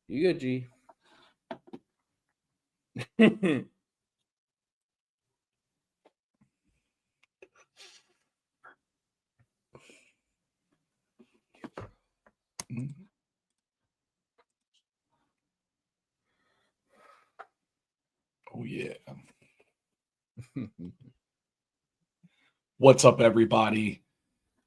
You good, G? Oh, yeah. What's up, everybody?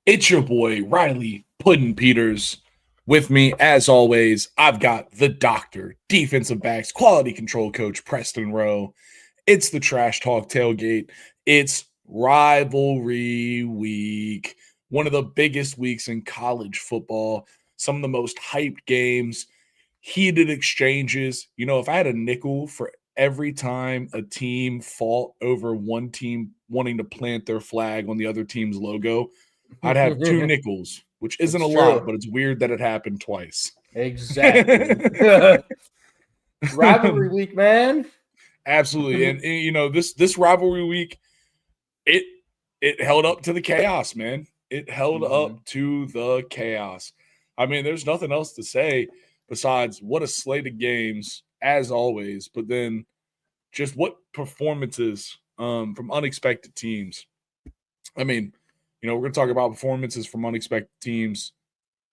It's your boy, Riley Puddin' Peters. With me, as always, I've got the doctor, defensive backs, quality control coach, Preston Rowe. It's the Trash Talk Tailgate. It's rivalry week, one of the biggest weeks in college football, some of the most hyped games, heated exchanges. You know, if I had a nickel for every time a team fought over one team wanting to plant their flag on the other team's logo, I'd have 2 nickels, which isn't It's a lot, true. but it's weird that it happened twice. Exactly. Rivalry week, man. Absolutely. And you know, this rivalry week, it held up to the chaos, man. It held up to the chaos. I mean, there's nothing else to say besides what a slate of games, as always, but then just what performances from unexpected teams. I mean, you know, we're going to talk about performances from unexpected teams.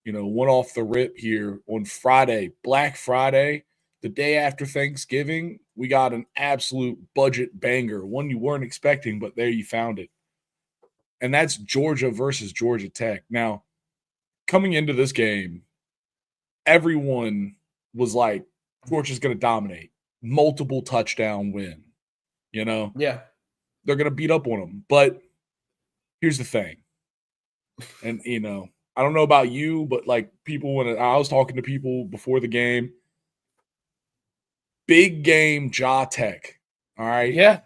You know, one off the rip here on Friday, Black Friday, the day after Thanksgiving. We got an absolute budget banger, one you weren't expecting, but there you found it. And that's Georgia versus Georgia Tech. Now, coming into this game, everyone was like, Georgia's going to dominate, multiple touchdown win. You know, Yeah. they're going to beat up on them. But here's the thing. And, you know, I don't know about you, but like people, when I was talking to people before the game, big game Ja Tech. All right. Yeah.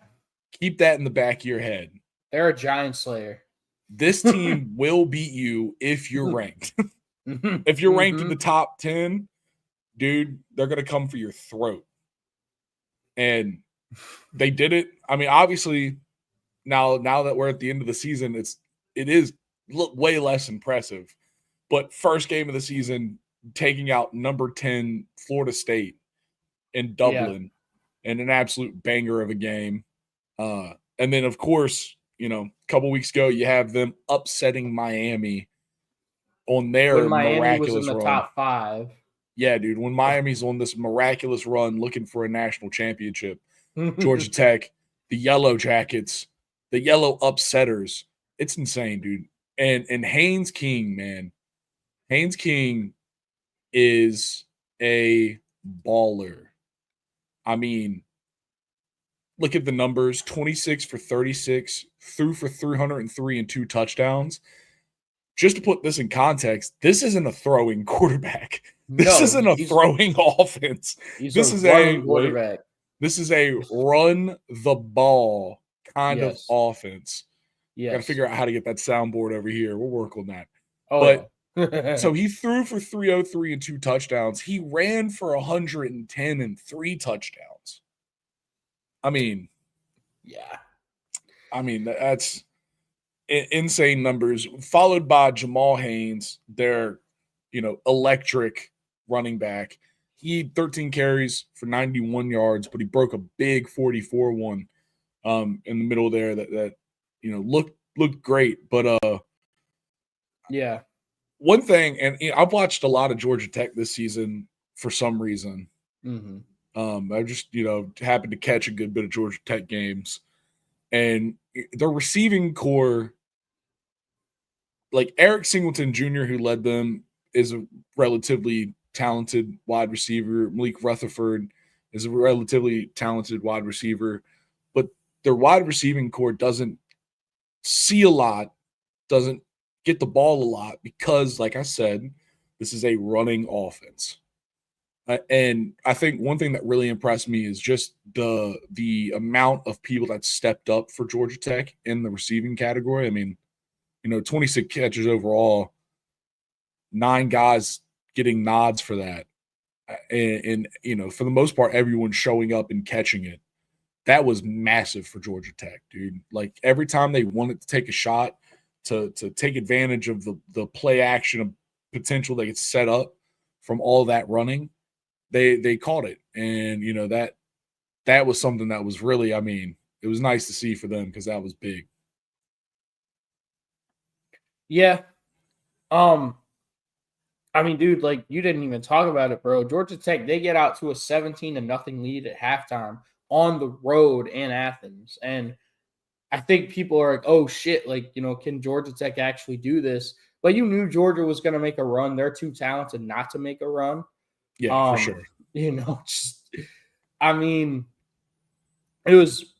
Keep that in the back of your head. They're a giant slayer. This team will beat you if you're ranked. If you're ranked in the top 10, dude, they're going to come for your throat. And they did it. I mean, obviously, now that we're at the end of the season, it is way less impressive. But first game of the season, taking out number 10 Florida State in Dublin, and an absolute banger of a game. And then, of course, you know, a couple weeks ago, you have them upsetting Miami on their when Miami miraculous was in the run. top 5. Yeah, dude. When Miami's on this miraculous run looking for a national championship, Georgia Tech, the Yellow Jackets, the Yellow Upsetters, it's insane, dude. And Haynes King, man. Haynes King is a baller. I mean, look at the numbers, 26 for 36, threw for 303 and 2 touchdowns. Just to put this in context, this isn't a throwing quarterback. This isn't a throwing offense. This is a quarterback. This is a run the ball kind of offense. Yes. Got to figure out how to get that soundboard over here. We'll work on that. Oh, but so he threw for 303 and 2 touchdowns. He ran for 110 and 3 touchdowns. I mean, yeah. I mean, that's insane numbers, followed by Jamal Haynes, their, you know, electric running back. He had 13 carries for 91 yards, but he broke a big 44 one in the middle there that you know looked great. But yeah. One thing, and you know, I've watched a lot of Georgia Tech this season for some reason. I just, you know, happened to catch a good bit of Georgia Tech games, and their receiving core, like Eric Singleton Jr., who led them, is a relatively talented wide receiver. Malik Rutherford is a relatively talented wide receiver, but their wide receiving core doesn't see a lot, doesn't get the ball a lot because, like I said, this is a running offense. And I think one thing that really impressed me is just the amount of people that stepped up for Georgia Tech in the receiving category. I mean, you know, 26 catches overall, 9 guys getting nods for that. And you know, for the most part, everyone showing up and catching it. That was massive for Georgia Tech, dude. Like every time they wanted to take a shot to take advantage of the play action of potential they could set up from all that running, they caught it, and that was something that was really, I mean, it was nice to see for them because that was big. Yeah. I mean, dude, like you didn't even talk about it, bro. Georgia Tech, they get out to a 17-0 lead at halftime on the road in Athens. And I think people are like, oh shit, like, can Georgia Tech actually do this? But you knew Georgia was going to make a run. They're too talented not to make a run. Yeah, for sure. I mean, it was,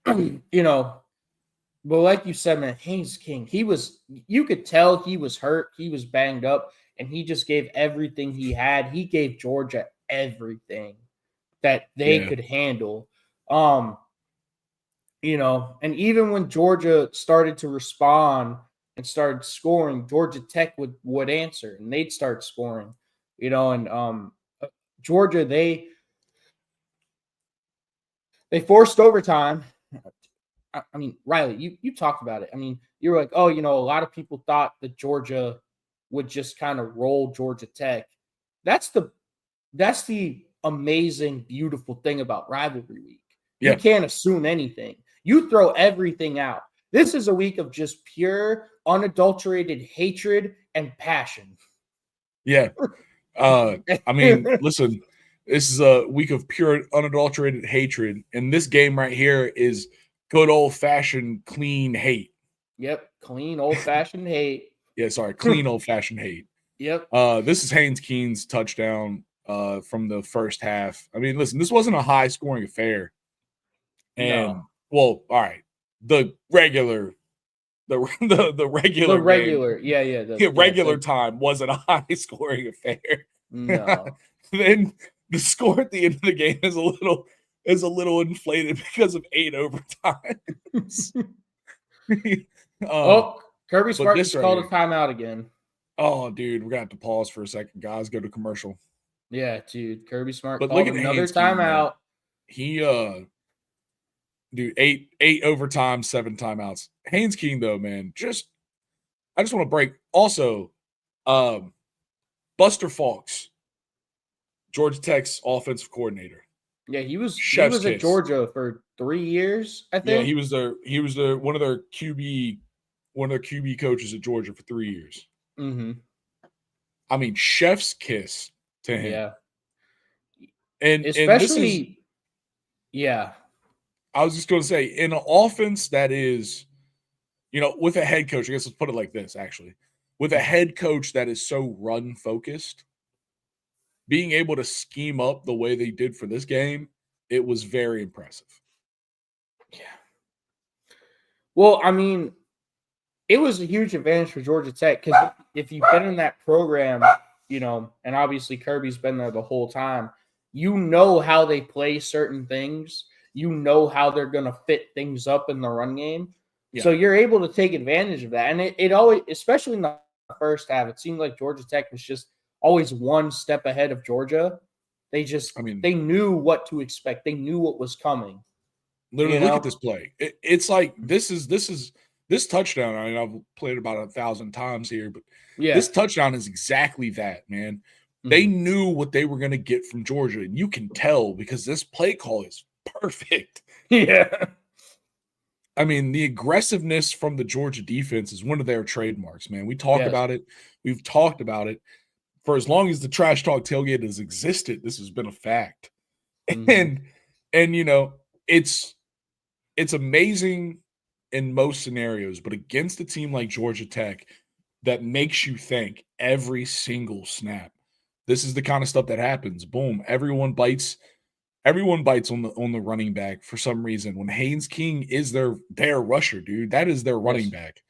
but like you said, man, Haynes King, you could tell he was hurt. He was banged up, and he just gave everything he had. He gave Georgia everything that they could handle. And even when Georgia started to respond and started scoring, Georgia Tech would answer, and they'd start scoring, Georgia, they forced overtime. I mean, Riley, you talked about it. I mean, you were like, oh, a lot of people thought that Georgia would just kind of roll Georgia Tech. That's the amazing, beautiful thing about rivalry week. Yeah. You can't assume anything. You throw everything out. This is a week of just pure, unadulterated hatred and passion. Yeah. I mean, listen, this is a week of pure, unadulterated hatred. And this game right here is good old-fashioned clean hate. Yep. Clean, old-fashioned hate. Yeah, sorry. Clean, old-fashioned hate. Yep. This is Haynes Keen's touchdown from the first half. I mean, listen, this wasn't a high-scoring affair. And, well, all right. The regular time wasn't a high-scoring affair. No. Then the score at the end of the game is a little inflated because of 8 overtimes. Kirby Smart just called a timeout again. Oh, dude, we're gonna have to pause for a second, guys. Go to commercial. Yeah, dude. Kirby Smart called another timeout. He dude, 8 overtime, 7 timeouts. Haynes King, though, man, I just want to break. Also, Buster Falks, Georgia Tech's offensive coordinator. Yeah, he was at Georgia for 3 years, I think. Yeah, he was one of their QB coaches at Georgia for 3 years. Mm-hmm. I mean, chef's kiss to him. Yeah. And especially, yeah. I was just going to say, in an offense that is, with a head coach, I guess let's put it like this, actually. With a head coach that is so run-focused, being able to scheme up the way they did for this game, it was very impressive. Yeah. Well, I mean, it was a huge advantage for Georgia Tech because if you've been in that program, and obviously Kirby's been there the whole time, how they play certain things. How they're going to fit things up in the run game. Yeah. So you're able to take advantage of that. And it always, especially in the first half, it seemed like Georgia Tech was just always one step ahead of Georgia. They knew what to expect. They knew what was coming. Literally, look at this play. It's like this touchdown. I mean, I've played about 1,000 times here, but this touchdown is exactly that, man. Mm-hmm. They knew what they were going to get from Georgia, and you can tell because this play call is perfect. Yeah. I mean, the aggressiveness from the Georgia defense is one of their trademarks, man. We talk about it. We've talked about it. For as long as the Trash Talk Tailgate has existed, this has been a fact. Mm-hmm. And it's amazing in most scenarios, but against a team like Georgia Tech that makes you think every single snap, this is the kind of stuff that happens. Boom, everyone bites on the running back for some reason. When Haynes King is their rusher, dude, that is their running back.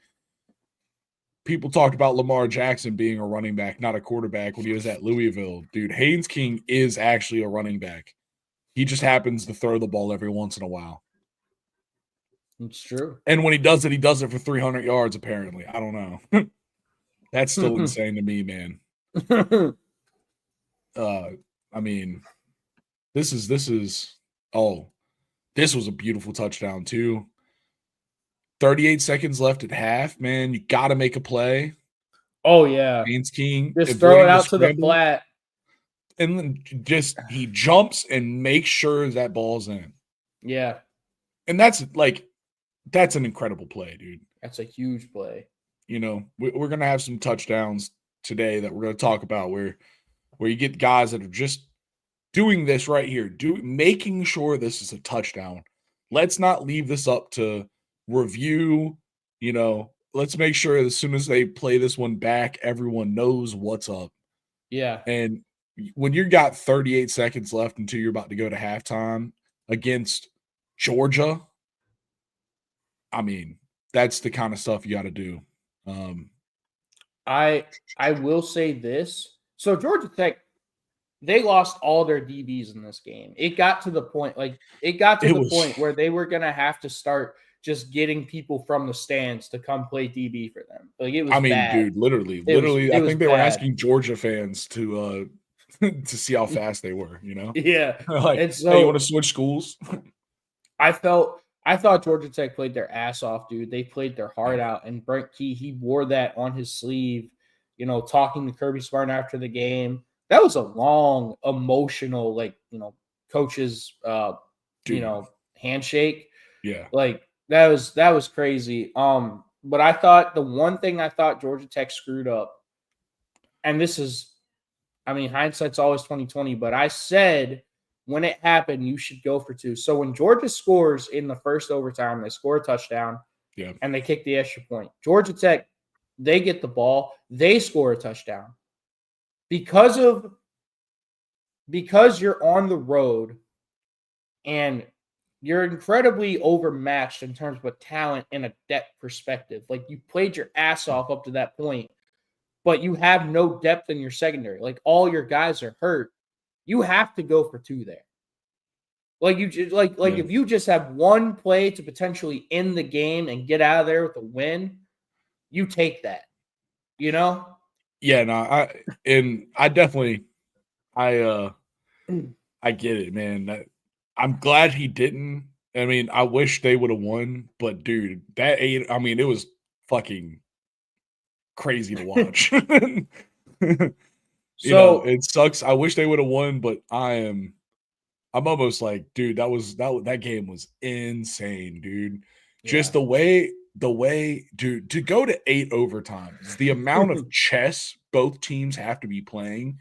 People talked about Lamar Jackson being a running back, not a quarterback when he was at Louisville. Dude, Haynes King is actually a running back. He just happens to throw the ball every once in a while. It's true. And when he does it for 300 yards, apparently. I don't know. That's still insane to me, man. I mean, this was a beautiful touchdown too. 38 seconds left at half, man. You got to make a play. Oh, yeah. Haynes King. Just throw it out to the flat. and then just he jumps and makes sure that ball's in. Yeah. And that's an incredible play, dude. That's a huge play. You know, we're gonna have some touchdowns today that we're gonna talk about where you get guys that are just doing this right here, making sure this is a touchdown. Let's not leave this up to review. You know, let's make sure as soon as they play this one back, everyone knows what's up. Yeah. And when you got 38 seconds left until you're about to go to halftime against Georgia, I mean, that's the kind of stuff you got to do. I will say this. So Georgia Tech, they lost all their DBs in this game. It got to the point where they were gonna have to start just getting people from the stands to come play DB for them. Like it was bad. Dude, literally, I think they were asking Georgia fans to to see how fast they were, you know? Yeah. Like, and so hey, you want to switch schools? I thought Georgia Tech played their ass off, dude. They played their heart out. And Brent Key, he wore that on his sleeve, you know, talking to Kirby Smart after the game. That was a long, emotional, like, you know, coach's handshake. Yeah. Like that was crazy. But I thought the one thing I thought Georgia Tech screwed up, and this is, I mean, hindsight's always 2020, but I said when it happened, you should go for two. So when Georgia scores in the first overtime, they score a touchdown, and they kick the extra point. Georgia Tech, they get the ball, they score a touchdown. Because you're on the road and you're incredibly overmatched in terms of talent and a depth perspective. Like you played your ass off up to that point, but you have no depth in your secondary. Like all your guys are hurt. You have to go for two there. Like you just if you just have one play to potentially end the game and get out of there with a win, you take that. You know? Yeah, no, I definitely I get it, man. I'm glad he didn't. I mean, I wish they would have won, but dude, it was fucking crazy to watch. You know, it sucks. I wish they would have won, but I'm almost like, dude, that game was insane, dude. Just the way, dude, to go to 8 overtimes, the amount of chess both teams have to be playing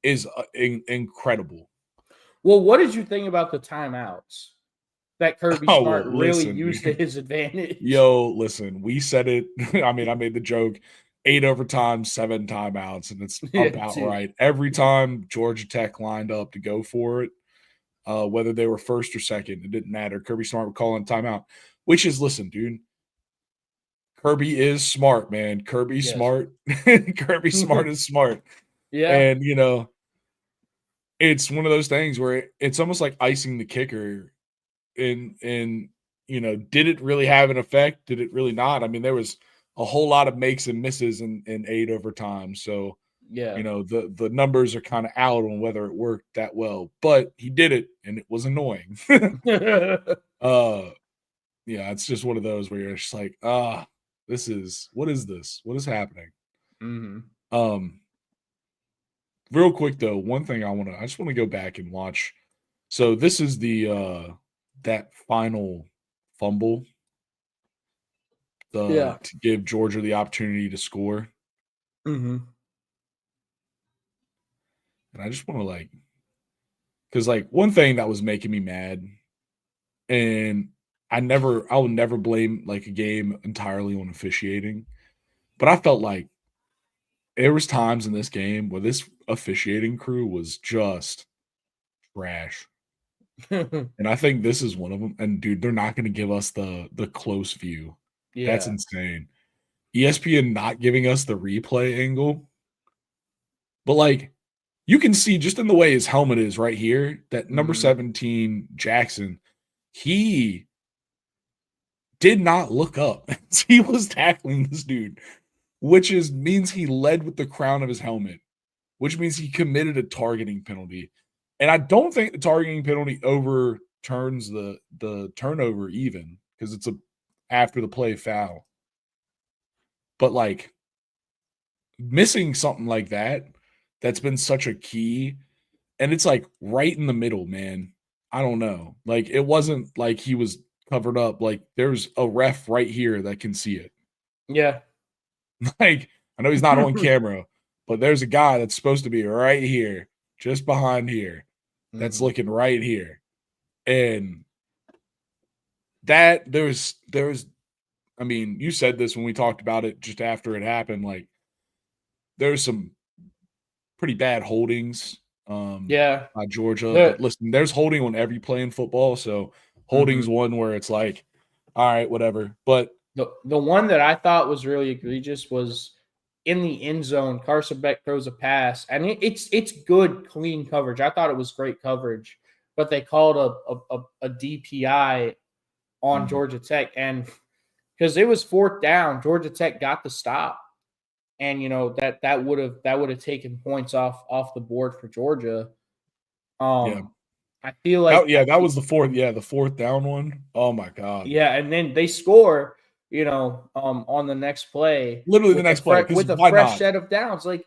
is incredible. Well, what did you think about the timeouts that Kirby Smart really used to his advantage? Yo, listen, we said it. I mean, I made the joke. 8 overtimes, 7 timeouts, and it's about right. Every time Georgia Tech lined up to go for it, whether they were first or second, it didn't matter. Kirby Smart would call in timeout, which is, listen, dude, Kirby is smart, man. Kirby's smart. Kirby Smart is smart. Yeah. And, you know, it's one of those things where it's almost like icing the kicker. And you know, did it really have an effect? Did it really not? I mean, there was a whole lot of makes and misses in 8 overtime. So, you know, the numbers are kind of out on whether it worked that well, but he did it and it was annoying. Yeah, it's just one of those where you're just like, what is this? What is happening? Real quick though, one thing I just want to go back and watch. So this is the that final fumble to give Georgia the opportunity to score. And I just want to because one thing that was making me mad, and I will never blame a game entirely on officiating, but I felt like there was times in this game where this officiating crew was just trash. And I think this is one of them. And dude, they're not going to give us the close view. Yeah. That's insane. ESPN not giving us the replay angle. But you can see just in the way his helmet is right here, that number 17 Jackson, he did not look up. He was tackling this dude, which means he led with the crown of his helmet, which means he committed a targeting penalty. And I don't think the targeting penalty overturns the turnover even, because it's a after the play foul. But missing something like that, that's been such a key And it's like right in the middle, man. I don't know. Like it wasn't like he was covered up. Like there's a ref right here that can see it. Yeah. Like I know he's not on camera, but there's a guy that's supposed to be right here, just behind here, that's looking right here. And that there's I mean, you said this when we talked about it just after it happened. Like there's some pretty bad holdings Yeah. by Georgia. But listen, there's holding on every play in football. So holding's one where it's like, all right, whatever. But the one that I thought was really egregious was in the end zone. Carson Beck throws a pass, and it's good, clean coverage. I thought it was great coverage, but they called a DPI on Georgia Tech, and because it was fourth down, Georgia Tech got the stop, and that would have taken points off the board for Georgia. yeah. I feel like that was the fourth down one. Oh my god. Yeah, and then they score, on the next play. Literally the next play. With a fresh set of downs. Like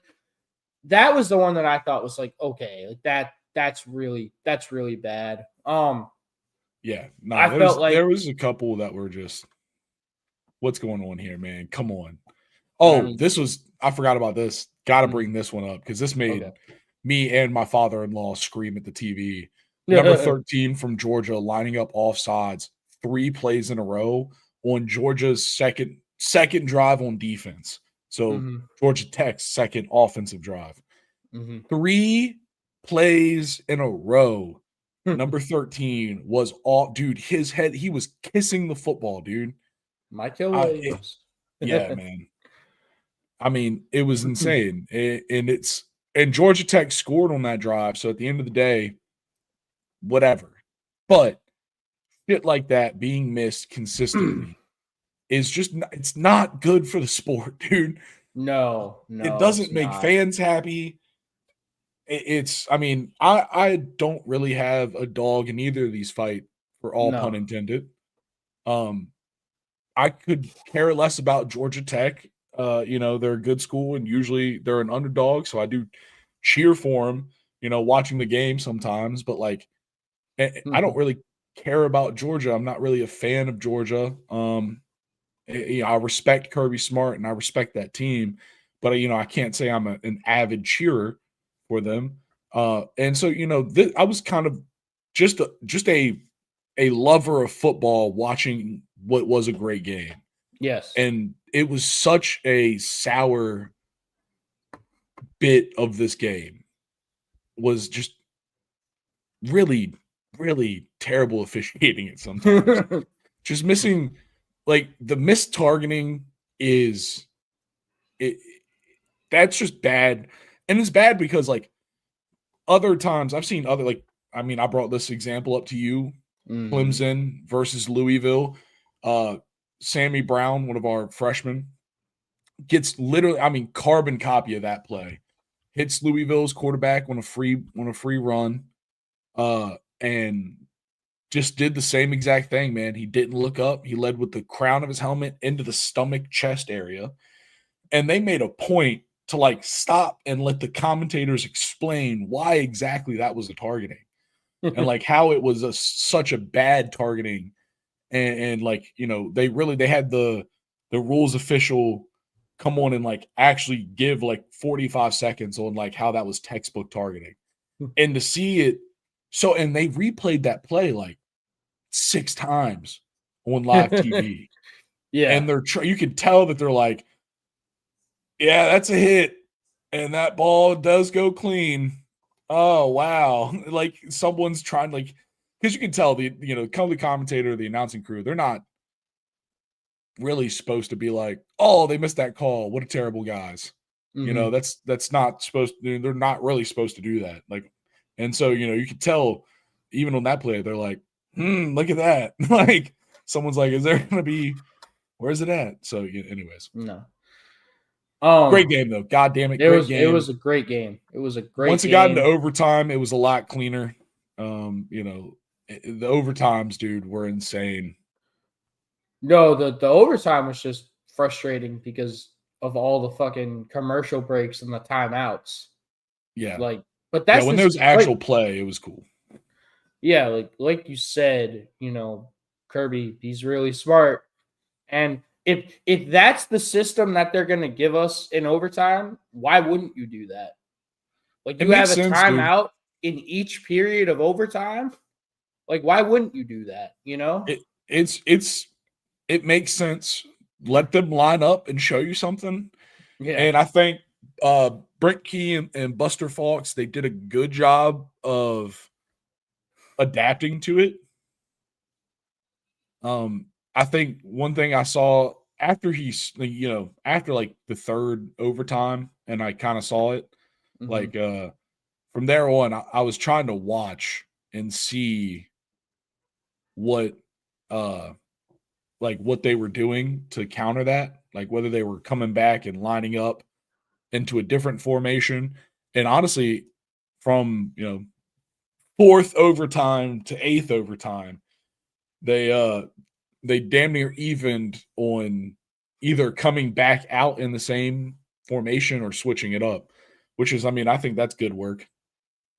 that was the one that I thought was like, okay, like that's really bad. Yeah, there was a couple that were just, what's going on here, man? Come on. Oh, I forgot about this. Got to bring this one up because this made me and my father-in-law scream at the TV. Number 13 from Georgia lining up offsides 3 plays in a row on Georgia's second drive on defense. So Georgia Tech's second offensive drive. 3 plays in a row. Number 13 was all, dude, his head, he was kissing the football, dude. Michael Williams. Yeah, man. I mean, it was insane. And Georgia Tech scored on that drive. So at the end of the day, whatever. But shit like that being missed consistently is just, it's not good for the sport, dude. No, it doesn't make fans happy. I mean, I don't really have a dog in either of these fights, for all pun intended. I could care less about Georgia Tech. They're a good school and usually they're an underdog, so I do cheer for them, watching the game sometimes, but like I don't really care about Georgia. I'm not really a fan of Georgia. I respect Kirby Smart and I respect that team, but I can't say I'm an avid cheerer for them. And so I was kind of just a lover of football watching what was a great game. Yes. And it was such a sour bit of this game. Was just really, really terrible officiating at sometimes. Just missing, like the missed targeting that's just bad. And it's bad because like other times I've seen other, like, I mean, I brought this example up to you, Clemson versus Louisville. Sammy Brown, one of our freshmen, gets literally, carbon copy of that play. Hits Louisville's quarterback on a free run, and just did the same exact thing, man. He didn't look up. He led with the crown of his helmet into the stomach chest area. And they made a point to like stop and let the commentators explain why exactly that was a targeting and like how it was such a bad targeting. And like, they had the rules official come on and like actually give like 45 seconds on like how that was textbook targeting. And to see it, and they replayed that play like 6 times on live TV. Yeah. And you can tell that they're like, yeah, that's a hit. And that ball does go clean. Oh, wow. Like someone's trying, like, because you can tell the commentator, the announcing crew, they're not really supposed to be like, oh, they missed that call. What a terrible guys. That's not supposed to, they're not really supposed to do that. Like, and so, you could tell even on that play, they're like, look at that. Like someone's like, is there going to be, where's it at? So anyways. No. Great game though. God damn it. Great game. It was a great game. It was a great Once it game. got into overtime, it was a lot cleaner. The overtimes, dude, were insane. No, the overtime was just frustrating because of all the fucking commercial breaks and the timeouts. Yeah. Like But that's when this, there's actual play, it was cool. Yeah, like you said, Kirby, he's really smart. And if that's the system that they're gonna give us in overtime, why wouldn't you do that? Like It you have makes a sense, dude. timeout in each period of overtime. Like, why wouldn't you do that? It makes sense. Let them line up and show you something. Yeah. And I think Brent Key and Buster Fawkes, they did a good job of adapting to it. I think one thing I saw after after like the third overtime, and I kind of saw it, like from there on, I was trying to watch and see what what they were doing to counter that, like whether they were coming back and lining up into a different formation. And honestly, from fourth overtime to eighth overtime, they damn near evened on either coming back out in the same formation or switching it up, which is, I mean, I think that's good work.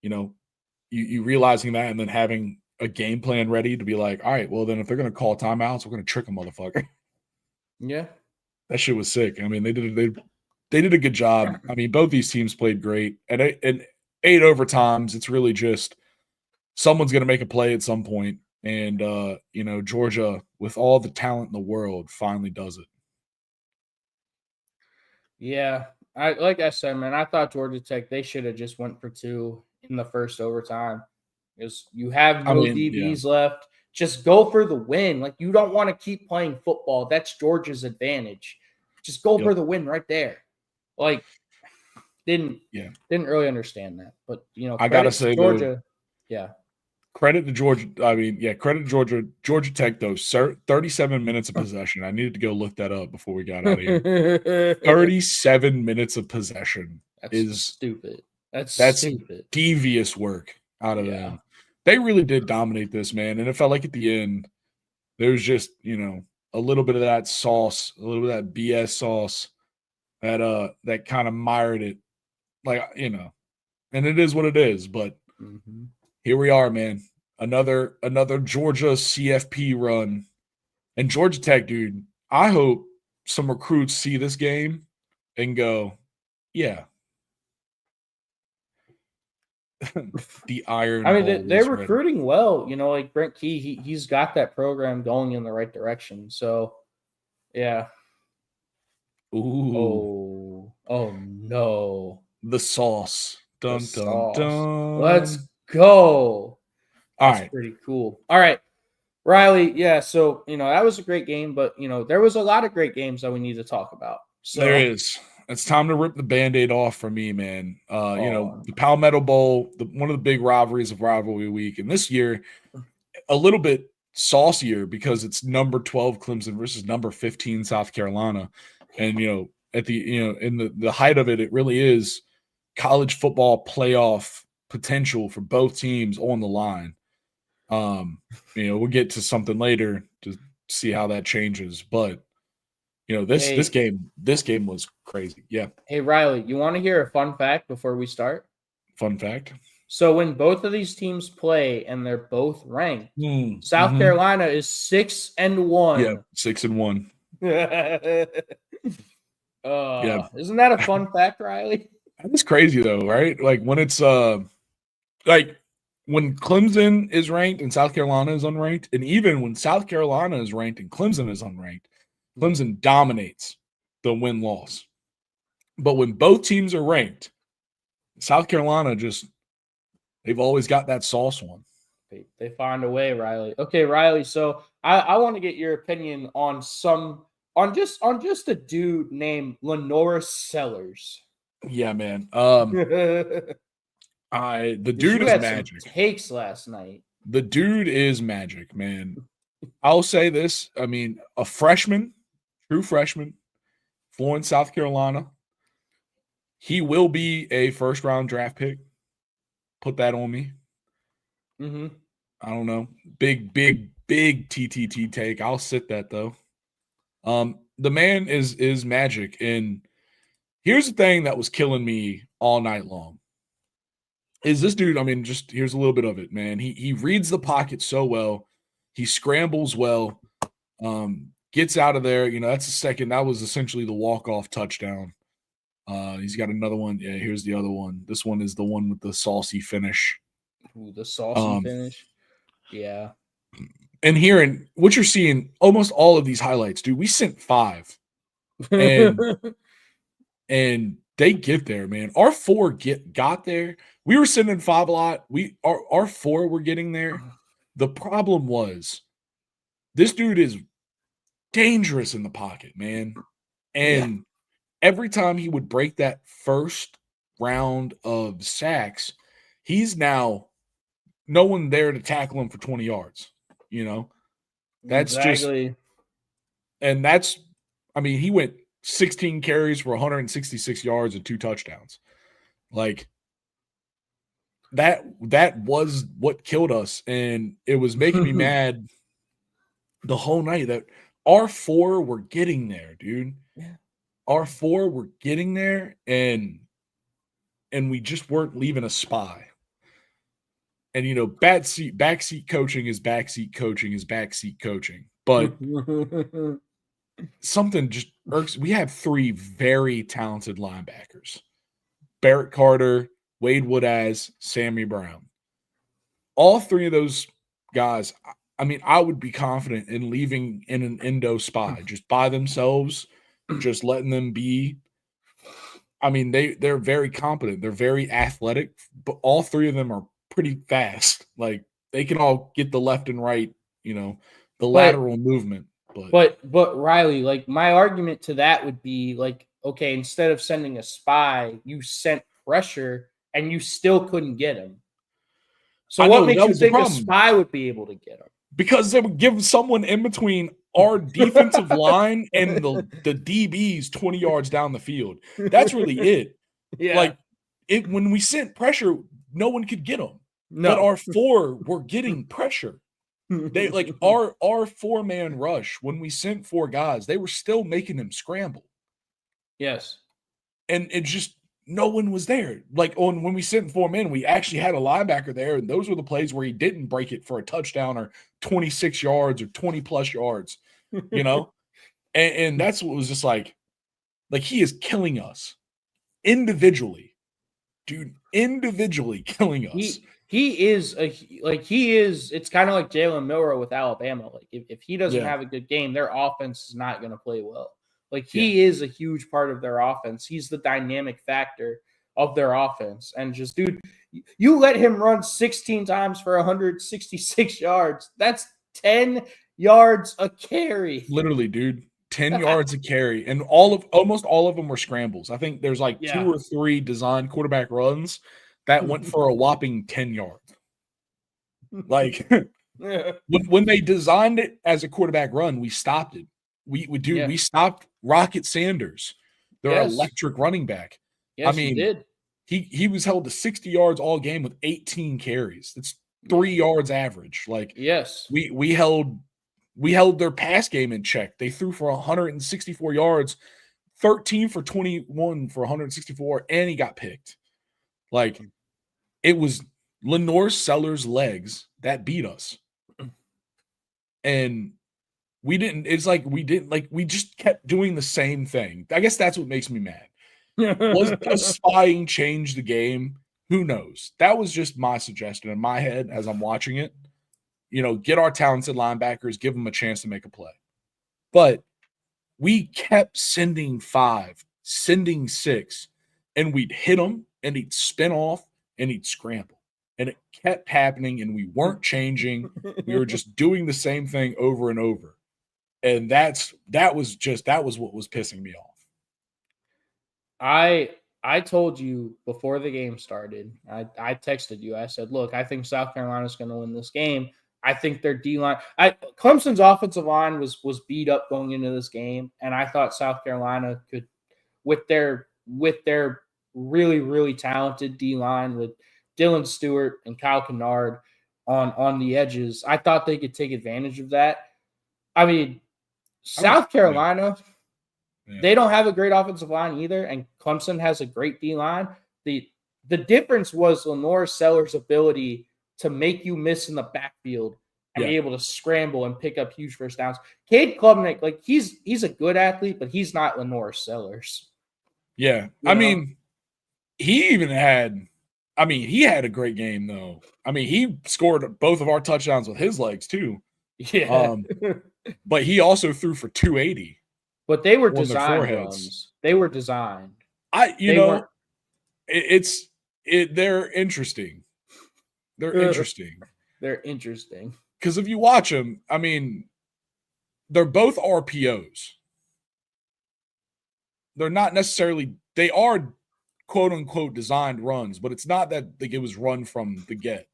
You realizing that and then having a game plan ready to be like, all right, well then if they're gonna call timeouts, we're gonna trick a motherfucker. Yeah. That shit was sick. I mean, they did a good job. I mean, both these teams played great. And 8 overtimes, it's really just someone's gonna make a play at some point. And Georgia, with all the talent in the world, finally does it. Yeah. Like I said, man, I thought Georgia Tech, they should have just went for 2 in the first overtime. Because you have no DBs left. Just go for the win. Like, you don't want to keep playing football. That's Georgia's advantage. Just go for the win right there. Like, didn't really understand that. But I gotta say Georgia. Credit to Georgia. I mean, credit to Georgia. Georgia Tech, though, 37 minutes of possession. I needed to go look that up before we got out of here. 37 minutes of possession is stupid. That's stupid. Devious work out of them. They really did dominate this, man. And it felt like at the end, there was just, a little bit of that sauce, a little bit of that BS sauce that kind of mired it. Like, and it is what it is. But here we are, man. Another Georgia CFP run. And Georgia Tech, dude, I hope some recruits see this game and go, yeah. The Iron I mean, Bowl they're recruiting well. Like Brent Key, he's got that program going in the right direction. So, yeah. Ooh. Oh no. The sauce. Dun, dun, dun. Let's go. That's all right. Pretty cool. All right. Riley, yeah, so that was a great game, but there was a lot of great games that we need to talk about. So there is. It's time to rip the Band-Aid off for me, man. The Palmetto Bowl, one of the big rivalries of Rivalry Week, and this year a little bit saucier because it's number 12 Clemson versus number 15 South Carolina. And at the in the height of it, it really is college football playoff potential for both teams on the line. We'll get to something later to see how that changes, but this game was crazy. Yeah. Hey Riley, you want to hear a fun fact before we start? Fun fact. So when both of these teams play and they're both ranked, South Carolina is 6-1. Yeah, 6-1. Isn't that a fun fact, Riley? That's crazy though, right? Like when it's like when Clemson is ranked and South Carolina is unranked, and even when South Carolina is ranked and Clemson is unranked, Clemson dominates the win-loss. But when both teams are ranked, South Carolina they've always got that sauce one. They find a way, Riley. Okay, Riley, so I want to get your opinion on just a dude named Lenora Sellers. Yeah, man. The dude is magic. Takes last night. The dude is magic, man. I'll say this. I mean, a freshman, true freshman, Florence, South Carolina. He will be a first-round draft pick. Put that on me. I don't know. Big TTT take. I'll sit that though. The man is magic. And here's the thing that was killing me all night long. is this dude. I mean, just here's a little bit of it, man. He reads the pocket so well. He scrambles well. Gets out of there. You know, that's the second. That was essentially the walk-off touchdown. He's got another one. Yeah, here's the other one. This one is the one with the saucy finish. Ooh, the saucy finish. Yeah. And hearing what you're seeing, almost all of these highlights, dude, we sent 5. And and they get there, man. Our 4 got there. We were sending 5 a lot. Our 4 were getting there. The problem was this dude is dangerous in the pocket, man. And every time he would break that first round of sacks, he's now no one there to tackle him for 20 yards. You know, that's exactly. just, and that's, I mean, he went 16 carries for 166 yards and 2 touchdowns. Like that was what killed us. And it was making me mad the whole night that our 4 were getting there, dude. Yeah. Our 4 were getting there and we just weren't leaving a spy. And you know, backseat coaching is backseat coaching is backseat coaching. But something just irks. We have 3 very talented linebackers. Barrett Carter, Wade Woodaz, Sammy Brown. All 3 of those guys, I mean, I would be confident in leaving in an endo spy just by themselves, just letting them be. I mean, they're very competent. They're very athletic, but all 3 of them are pretty fast. Like they can all get the left and right, you know, the lateral movement. But Riley, like my argument to that would be like, okay, instead of sending a spy, you sent pressure and you still couldn't get him. So what makes you think a spy would be able to get him? Because they would give someone in between our defensive line and the DBs 20 yards down the field. That's really it. Yeah. Like when we sent pressure, no one could get them. No. But our 4 were getting pressure. They like our 4-man rush, when we sent 4 guys, they were still making them scramble. Yes. And it just no one was there. Like when we sent 4 men, we actually had a linebacker there, and those were the plays where he didn't break it for a touchdown or 26 yards or 20 plus yards, you know? and that's what was just like he is killing us individually, dude, individually killing us. He is it's kind of like Jalen Milroe with Alabama. Like if he doesn't have a good game, their offense is not going to play well. Like he is a huge part of their offense. He's the dynamic factor of their offense. And just, dude, you let him run 16 times for 166 yards. That's 10 yards a carry. Literally, dude. 10 yards a carry. And almost all of them were scrambles. I think there's like 2 or 3 designed quarterback runs that went for a whopping 10 yards. Like when they designed it as a quarterback run, we stopped it. We stopped Rocket Sanders, their electric running back. Yes, I mean, he did. He was held to 60 yards all game with 18 carries. That's 3 yards average. Like, yes, we held their pass game in check. They threw for 164 yards, 13 for 21 for 164, and he got picked. Like, it was Lenore Sellers' legs that beat us. And we just kept doing the same thing. I guess that's what makes me mad. Was spying change the game? Who knows? That was just my suggestion in my head as I'm watching it. You know, get our talented linebackers, give them a chance to make a play. But we kept sending 5, sending 6, and we'd hit them, and he'd spin off, and he'd scramble. And it kept happening, and we weren't changing. We were just doing the same thing over and over. And that was what was pissing me off. I told you before the game started, I texted you. I said, look, I think South Carolina's going to win this game. I think their D-line – Clemson's offensive line was beat up going into this game, and I thought South Carolina could – with their really, really talented D-line with Dylan Stewart and Kyle Kennard on the edges, I thought they could take advantage of that. I mean, South Carolina – they don't have a great offensive line either, and Clemson has a great D-line. The difference was Lenore Seller's ability to make you miss in the backfield and be able to scramble and pick up huge first downs. Cade Klubnik, like he's a good athlete, but he's not Lenore Sellers. Yeah. I mean, he had a great game though. I mean, he scored both of our touchdowns with his legs too. Yeah. But he also threw for 280. But they were designed runs. They were designed. They're interesting. They're interesting. They're interesting. Because if you watch them, I mean, they're both RPOs. They're not necessarily, they are quote unquote designed runs, but it's not that it was run from the get.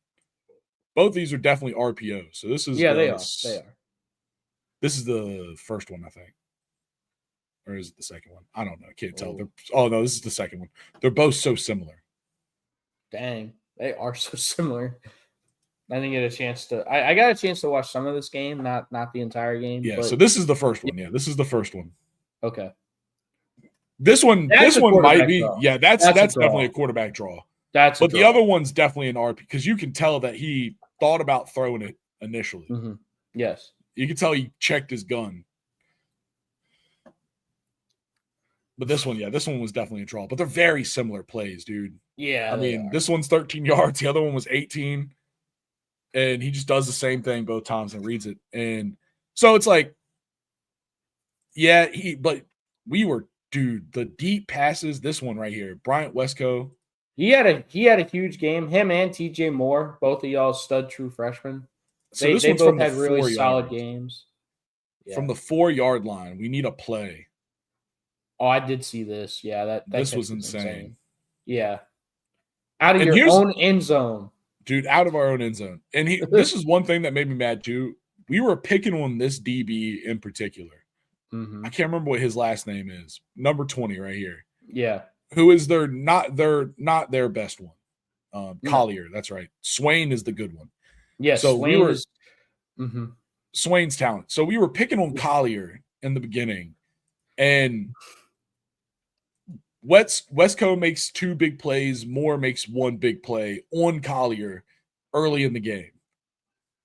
Both of these are definitely RPOs. So this is they are. They are. This is the first one, I think. Or is it the second one? I don't know. I can't tell. No, this is the second one. They're both so similar. Dang, they are so similar. I didn't get a chance to. I got a chance to watch some of this game, not the entire game. Yeah. So this is the first one. Yeah, this is the first one. Okay. This one might be. Draw. Yeah, that's definitely a quarterback draw. But the other one's definitely an RP because you can tell that he thought about throwing it initially. Mm-hmm. Yes. You can tell he checked his gun. But this one was definitely a draw. But they're very similar plays, dude. Yeah. I mean, this one's 13 yards. The other one was 18. And he just does the same thing both times and reads it. And so it's like, but we were, dude, the deep passes, this one right here, Bryant Wesco. He had a huge game. Him and TJ Moore, both of y'all stud true freshmen. They both had really solid games. Yeah. From the 4-yard line, we need a play. Oh, I did see this. Yeah, this was insane. Yeah. Out of your own end zone. Dude, out of our own end zone. And this is one thing that made me mad too. We were picking on this DB in particular. Mm-hmm. I can't remember what his last name is. Number 20 right here. Yeah. Who is not their best one. Collier, that's right. Swain is the good one. Yes. So Swain we were is, Swain's talent. So we were picking on Collier in the beginning. And Wesco makes 2 big plays. Moore makes 1 big play on Collier early in the game.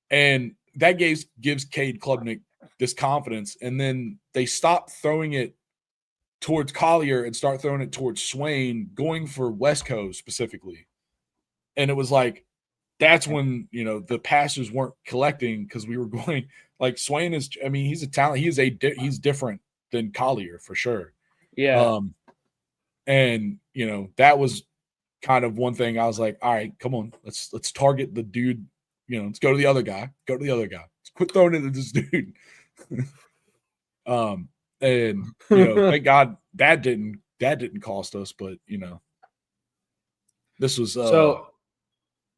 And that gives Cade Klubnik this confidence. And then they stop throwing it towards Collier and start throwing it towards Swain, going for Wesco specifically. And it was like, that's when, the passers weren't collecting because we were going like Swain is, I mean, he's a talent. He's different than Collier for sure. Yeah. And that was kind of one thing I was like, all right, come on, let's target the dude. Let's go to the other guy. Let's quit throwing it at this dude. And thank God that didn't cost us, but this was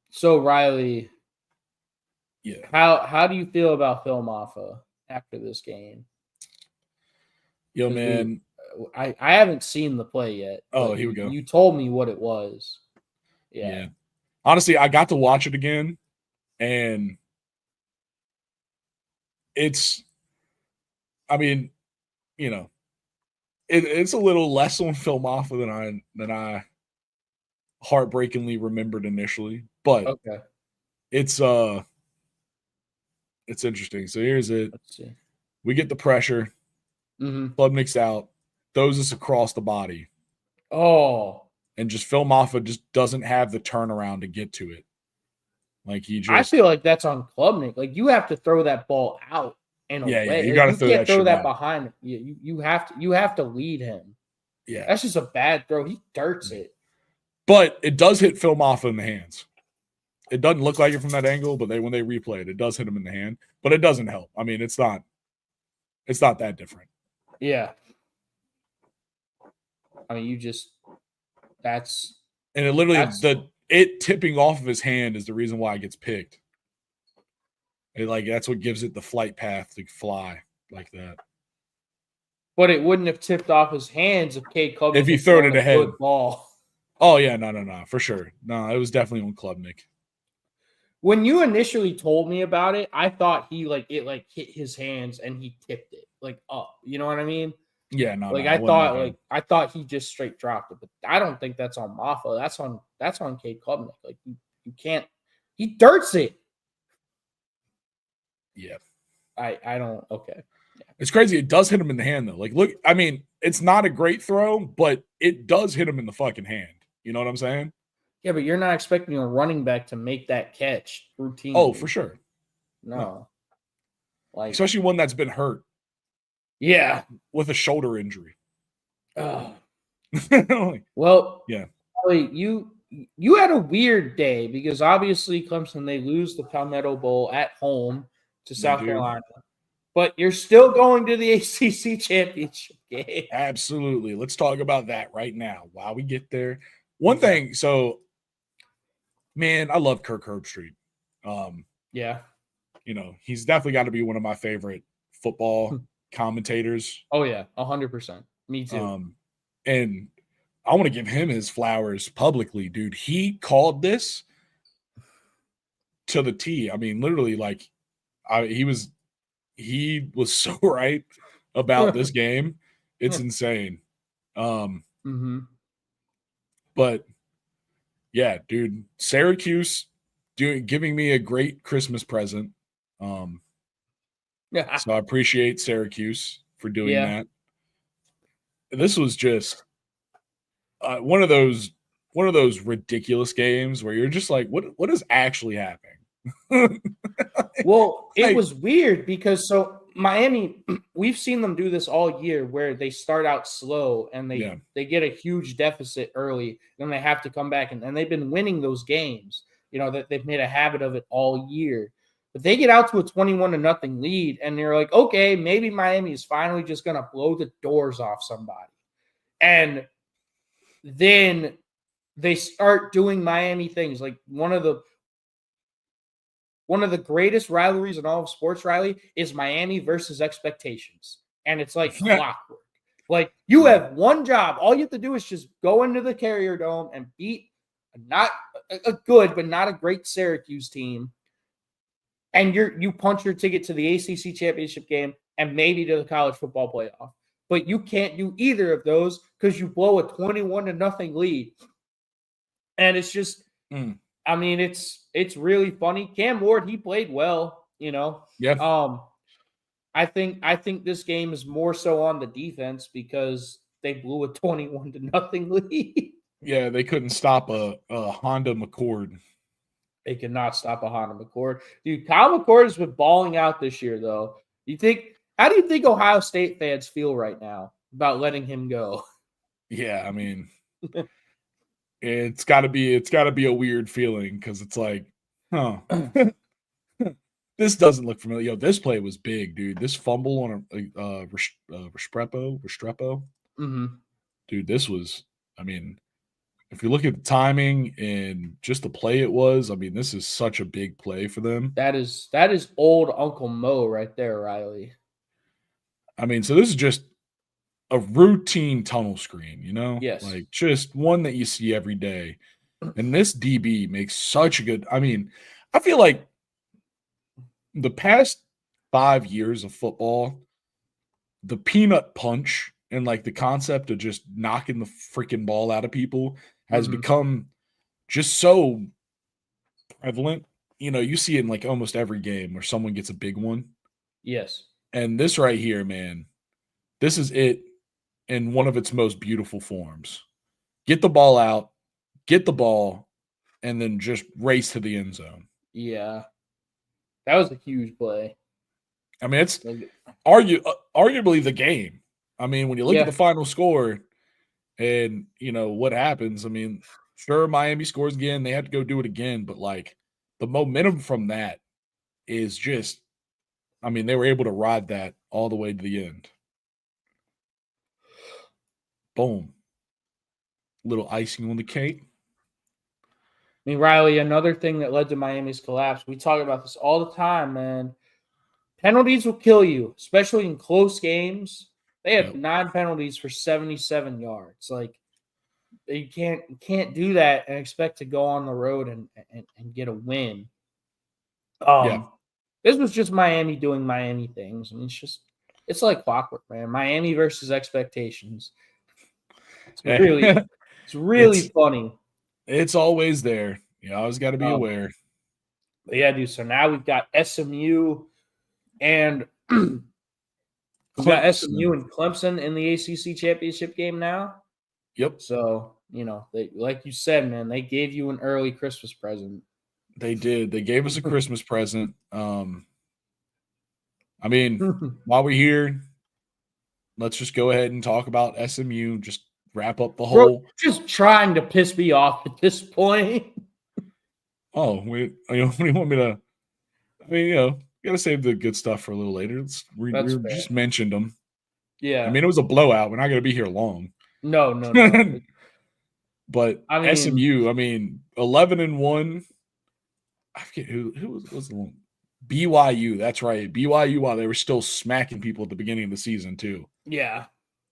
so Riley. Yeah. How do you feel about Phil Maffa after this game? Yo, man. I haven't seen the play yet. Oh, here we go. You told me what it was. Yeah. Honestly, I got to watch it again, and it's, I mean, it's a little less on Phil Maffa than I heartbreakingly remembered initially, but okay. It's interesting. So here's it. Let's see. We get the pressure. Mm-hmm. Klubnik's out. Throws us across the body. Oh. And just Phil Maffa just doesn't have the turnaround to get to it. Like I feel like that's on Klubnik. Like you have to throw that ball out and away. Yeah, you got to throw that behind. You have to lead him. Yeah. That's just a bad throw. He dirts it. But it does hit Phil Maffa in the hands. It doesn't look like it from that angle, but when they replay it, it does hit him in the hand. But it doesn't help. I mean, it's not that different. Yeah. I mean, and it literally it tipping off of his hand is the reason why it gets picked. That's what gives it the flight path to fly like that. But it wouldn't have tipped off his hands if Cade Klubnik if he threw it ahead. Ball. Oh yeah, no, for sure. No, it was definitely on Klubnik. When you initially told me about it, I thought he hit his hands and he tipped it up. You know what I mean? Yeah, no, Like it wasn't that bad. I thought he just straight dropped it, but I don't think that's on Maffa. That's on Cade Klubnik. Like you can't. He dirts it. Yeah. I don't. Okay. Yeah. It's crazy. It does hit him in the hand though. Like, look, I mean, it's not a great throw, but it does hit him in the fucking hand. You know what I'm saying? Yeah, but you're not expecting a running back to make that catch routinely. Oh, for sure. No. Like, especially one that's been hurt. Yeah. With a shoulder injury. Well, yeah. You had a weird day because obviously Clemson, they lose the Palmetto Bowl at home to South Carolina. But you're still going to the ACC championship game. Absolutely. Let's talk about that right now while we get there. One thing, so man, I love Kirk Herbstreit. Yeah. You know, he's definitely got to be one of my favorite football commentators. Oh yeah, 100%. Me too. And I want to give him his flowers publicly, dude. He called this to the T. I mean, literally, like, he was so right about this game. It's insane. But yeah, dude, Syracuse giving me a great Christmas present. So I appreciate Syracuse for doing that. This was just one of those ridiculous games where you're just like, what is actually happening? Well, it was weird because so Miami, we've seen them do this all year where they start out slow and they get a huge deficit early, then they have to come back and they've been winning those games. You know, that they've made a habit of it all year. But they get out to a 21-0 lead and they're like, okay, maybe Miami is finally just gonna blow the doors off somebody. And then they start doing Miami things. Like one of the greatest rivalries in all of sports, Riley, is Miami versus expectations. And it's like clockwork. Like you have one job. All you have to do is just go into the Carrier Dome and beat not a good, but not a great Syracuse team. And you punch your ticket to the ACC championship game and maybe to the college football playoff. But you can't do either of those because you blow a 21-0 lead. And it's just, I mean, it's really funny. Cam Ward, he played well, you know. Yeah. I think this game is more so on the defense because they blew a 21-0 lead. Yeah, they couldn't stop a Honda McCord. They could not stop a Honda McCord. Dude, Kyle McCord has been balling out this year, though. How do you think Ohio State fans feel right now about letting him go? Yeah, I mean, it's got to be a weird feeling because it's like, huh, this doesn't look familiar. Yo, this play was big, dude. This fumble on a Restrepo. Dude, this was, I mean, if you look at the timing and just the play it was, I mean, this is such a big play for them. That is old Uncle Mo right there, Riley. I mean, so this is just a routine tunnel screen, you know? Yes. Like just one that you see every day. And this DB makes such a good, I mean, I feel like the past 5 years of football, the peanut punch and like the concept of just knocking the freaking ball out of people has become just so prevalent. You know, you see it in like almost every game where someone gets a big one. Yes. And this right here, man, this is it in one of its most beautiful forms. Get the ball out, get the ball, and then just race to the end zone. Yeah. That was a huge play. I mean, it's arguably the game. I mean, when you look at the final score and, you know, what happens, I mean, sure, Miami scores again. They had to go do it again. But, like, the momentum from that is just, I mean, they were able to ride that all the way to the end. Boom. Little icing on the cake. I mean, Riley, another thing that led to Miami's collapse, we talk about this all the time, man. Penalties will kill you, especially in close games. They had 9 penalties for 77 yards. Like, you can't do that and expect to go on the road and get a win. This was just Miami doing Miami things. I mean, it's just It's like clockwork, man. Miami versus expectations. It's really funny. It's always there. You always got to be aware. But yeah, dude. So now we've got SMU and we've got SMU and Clemson in the ACC championship game now. Yep. So, they, like you said, man, they gave you an early Christmas present. They did. They gave us a Christmas present. I mean, while we're here, let's just go ahead and talk about SMU. Just wrap up the whole. Just trying to piss me off at this point. Oh, what do you want me to? I mean, you gotta save the good stuff for a little later. We just mentioned them. Yeah. I mean, it was a blowout. We're not gonna be here long. No. But I mean, SMU, 11-1. I forget who was the one. BYU, that's right. BYU, while they were still smacking people at the beginning of the season too. Yeah.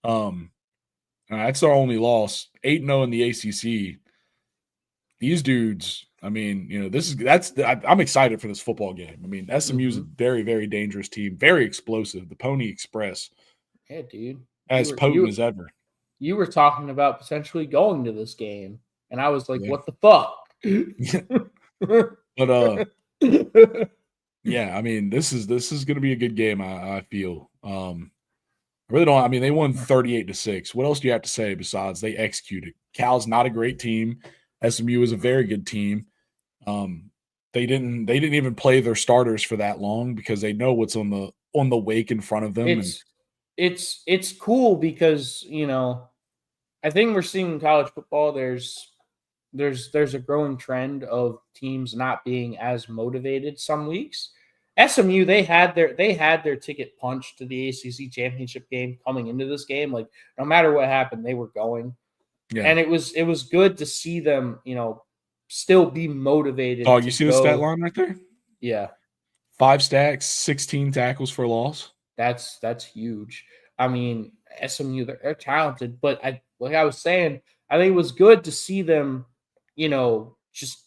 That's our only loss. 8-0 in the ACC. These dudes, I'm excited for this football game. I mean, SMU is a very, very dangerous team, very explosive. The Pony Express. Yeah, dude. As potent as ever. You were talking about potentially going to this game, and I was like, what the fuck? But yeah, I mean, this is gonna be a good game, I feel. I really don't. I mean, they won 38-6. What else do you have to say besides they executed? Cal's not a great team. SMU is a very good team. They didn't even play their starters for that long because they know what's on the wake in front of them. It's cool because I think we're seeing in college football there's a growing trend of teams not being as motivated some weeks. SMU, they had their ticket punched to the ACC championship game coming into this game. Like, no matter what happened, they were going. Yeah. And it was good to see them, still be motivated. Oh, you see the stat line right there? Yeah. 5 stacks, 16 tackles for loss. That's huge. I mean, SMU, they're talented, but like I was saying, I think it was good to see them, just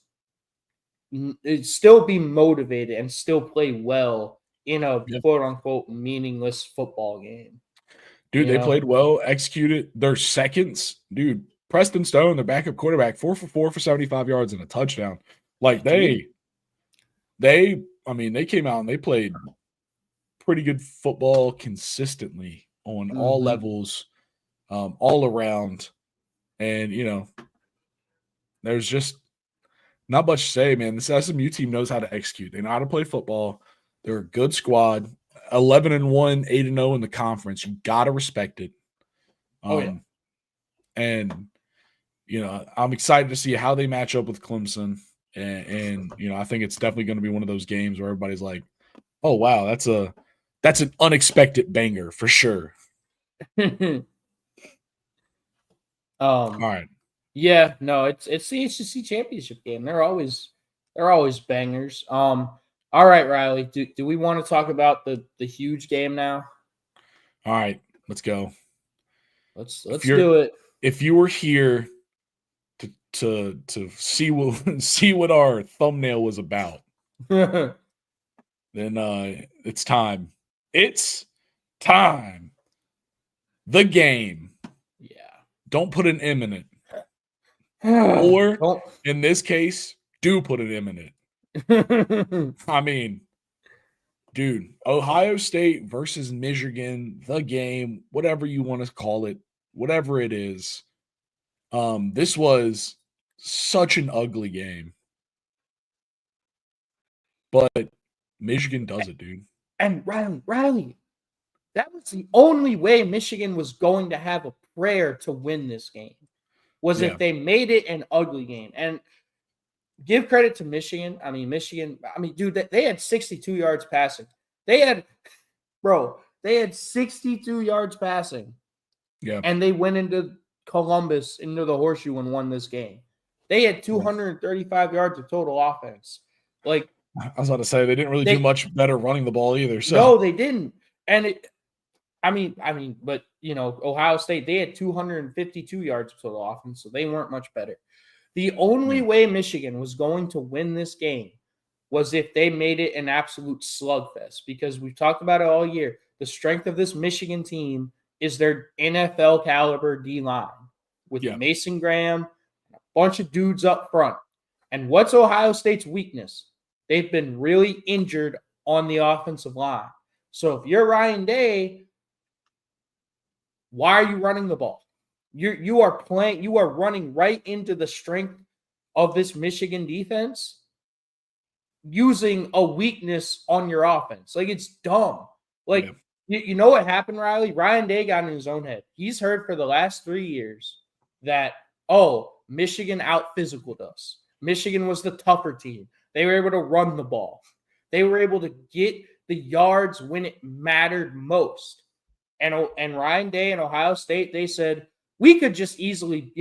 still be motivated and still play well in a quote unquote meaningless football game. Dude, they played well, executed their seconds. Dude, Preston Stone, their backup quarterback, 4 for 4 for 75 yards and a touchdown. Like they came out and they played pretty good football consistently on all levels, all around. And, there's just not much to say, man. This SMU team knows how to execute. They know how to play football. They're a good squad. 11-1, 8-0 in the conference. You got to respect it. And, I'm excited to see how they match up with Clemson. And I think it's definitely going to be one of those games where everybody's like, oh, wow, that's an unexpected banger for sure. All right. Yeah, no, it's the ACC championship game. They're always bangers. All right, Riley. Do we want to talk about the huge game now? All right, let's go. Let's do it. If you were here to see what our thumbnail was about, then it's time. It's time. The game. Yeah. Don't put an M in it. Or in this case, do put an M in it. I mean, dude, Ohio State versus Michigan, the game, whatever you want to call it, whatever it is. This was such an ugly game. But Michigan does it, dude. And Riley, that was the only way Michigan was going to have a prayer to win this game. Was if they made it an ugly game. And give credit to Michigan. Dude, they had 62 yards passing. They had 62 yards passing. Yeah. And they went into Columbus, into the horseshoe, and won this game. They had 235 yards of total offense. Like, I was about to say, they didn't really do much better running the ball either. So. No, they didn't. And but Ohio State, they had 252 yards of total offense, so they weren't much better. The only way Michigan was going to win this game was if they made it an absolute slugfest, because we've talked about it all year. the strength of this Michigan team is their NFL caliber D-line with Mason Graham, a bunch of dudes up front. And what's Ohio State's weakness? They've been really injured on the offensive line. So if you're Ryan Day, why are you running the ball? You are running right into the strength of this Michigan defense using a weakness on your offense. Like, it's dumb. Like, you know what happened, Riley? Ryan Day got in his own head. He's heard for the last 3 years that, Michigan out-physicaled us. Michigan was the tougher team. They were able to run the ball. They were able to get the yards when it mattered most. And Ryan Day and Ohio State, they said, we could just easily,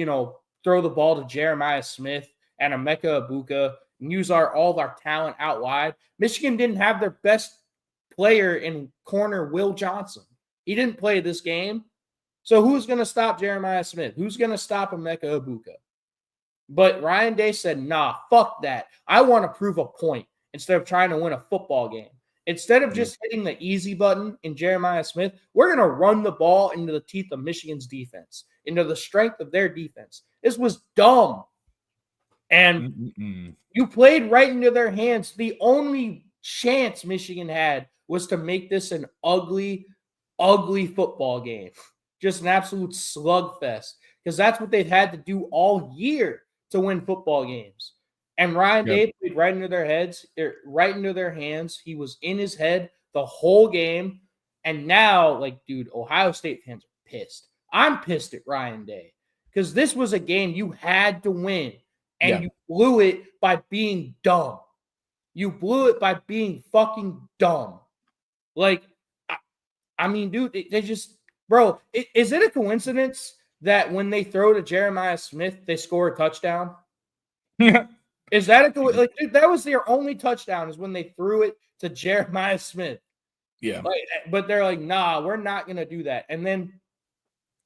throw the ball to Jeremiah Smith and Emeka Egbuka and use all of our talent out wide. Michigan didn't have their best player in corner, Will Johnson. He didn't play this game. So who's going to stop Jeremiah Smith? Who's going to stop Emeka Egbuka? But Ryan Day said, nah, fuck that. I want to prove a point instead of trying to win a football game. Instead of just hitting the easy button in Jeremiah Smith, we're going to run the ball into the teeth of Michigan's defense, into the strength of their defense. This was dumb. And you played right into their hands. The only chance Michigan had was to make this an ugly, ugly football game. Just an absolute slugfest. Because that's what they've had to do all year to win football games. And Ryan Day played right into their heads, right into their hands. He was in his head the whole game. And now, dude, Ohio State fans are pissed. I'm pissed at Ryan Day because this was a game you had to win. And you blew it by being dumb. You blew it by being fucking dumb. I mean, dude, they just, bro, is it a coincidence that when they throw to Jeremiah Smith, they score a touchdown? Is that dude, that was their only touchdown is when they threw it to Jeremiah Smith. Yeah. But they're like, nah, we're not going to do that. And then,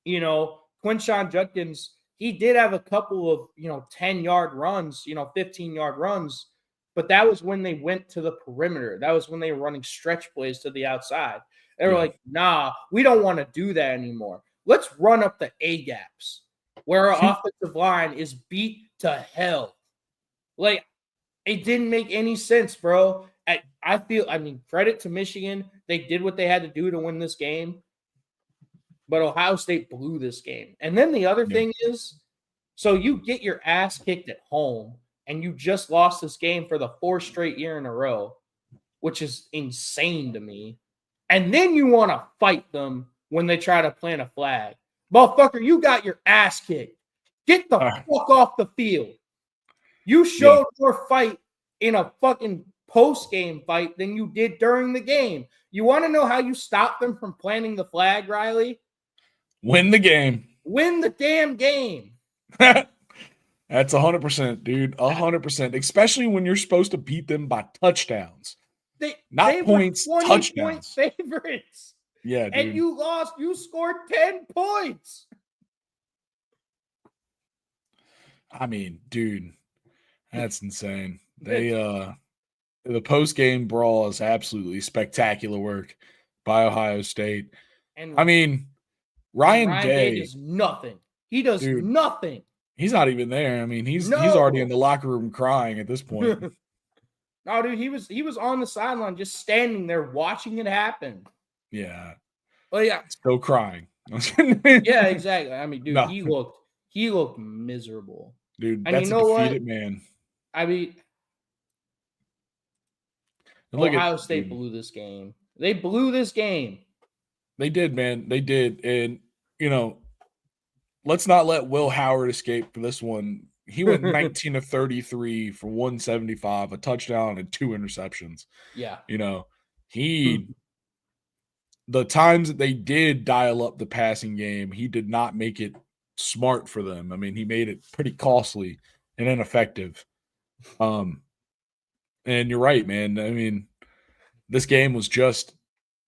Quinshon Judkins, he did have a couple of, 10-yard runs, 15-yard runs, but that was when they went to the perimeter. That was when they were running stretch plays to the outside. They were like, nah, we don't want to do that anymore. Let's run up the A-gaps where our offensive line is beat to hell. It didn't make any sense, bro. Credit to Michigan. They did what they had to do to win this game. But Ohio State blew this game. And then the other thing is, so you get your ass kicked at home, and you just lost this game for the 4th straight year in a row, which is insane to me. And then you want to fight them when they try to plant a flag. Motherfucker, you got your ass kicked. Get the fuck off the field. You showed more fight in a fucking post-game fight than you did during the game. You want to know how you stop them from planting the flag, Riley? Win the game. Win the damn game. That's 100%, dude. 100%. Especially when you're supposed to beat them by touchdowns. Not points, touchdowns. Point favorites. Yeah, dude. And you lost. You scored 10 points. I mean, dude, that's insane. The post-game brawl is absolutely spectacular work by Ohio State. And Ryan Day does nothing. He does nothing. He's not even there. I mean, he's already in the locker room crying at this point. No, dude, he was on the sideline just standing there watching it happen. Yeah. Well, yeah. Still crying. Yeah, exactly. I mean, dude, he looked miserable. Dude, that's a defeated man. I mean, Ohio State blew this game. They blew this game. They did, man. They did. And, let's not let Will Howard escape for this one. He went 19 of 33 for 175, a touchdown and 2 interceptions. Yeah. The times that they did dial up the passing game, he did not make it smart for them. I mean, he made it pretty costly and ineffective. And you're right, man. I mean, this game was just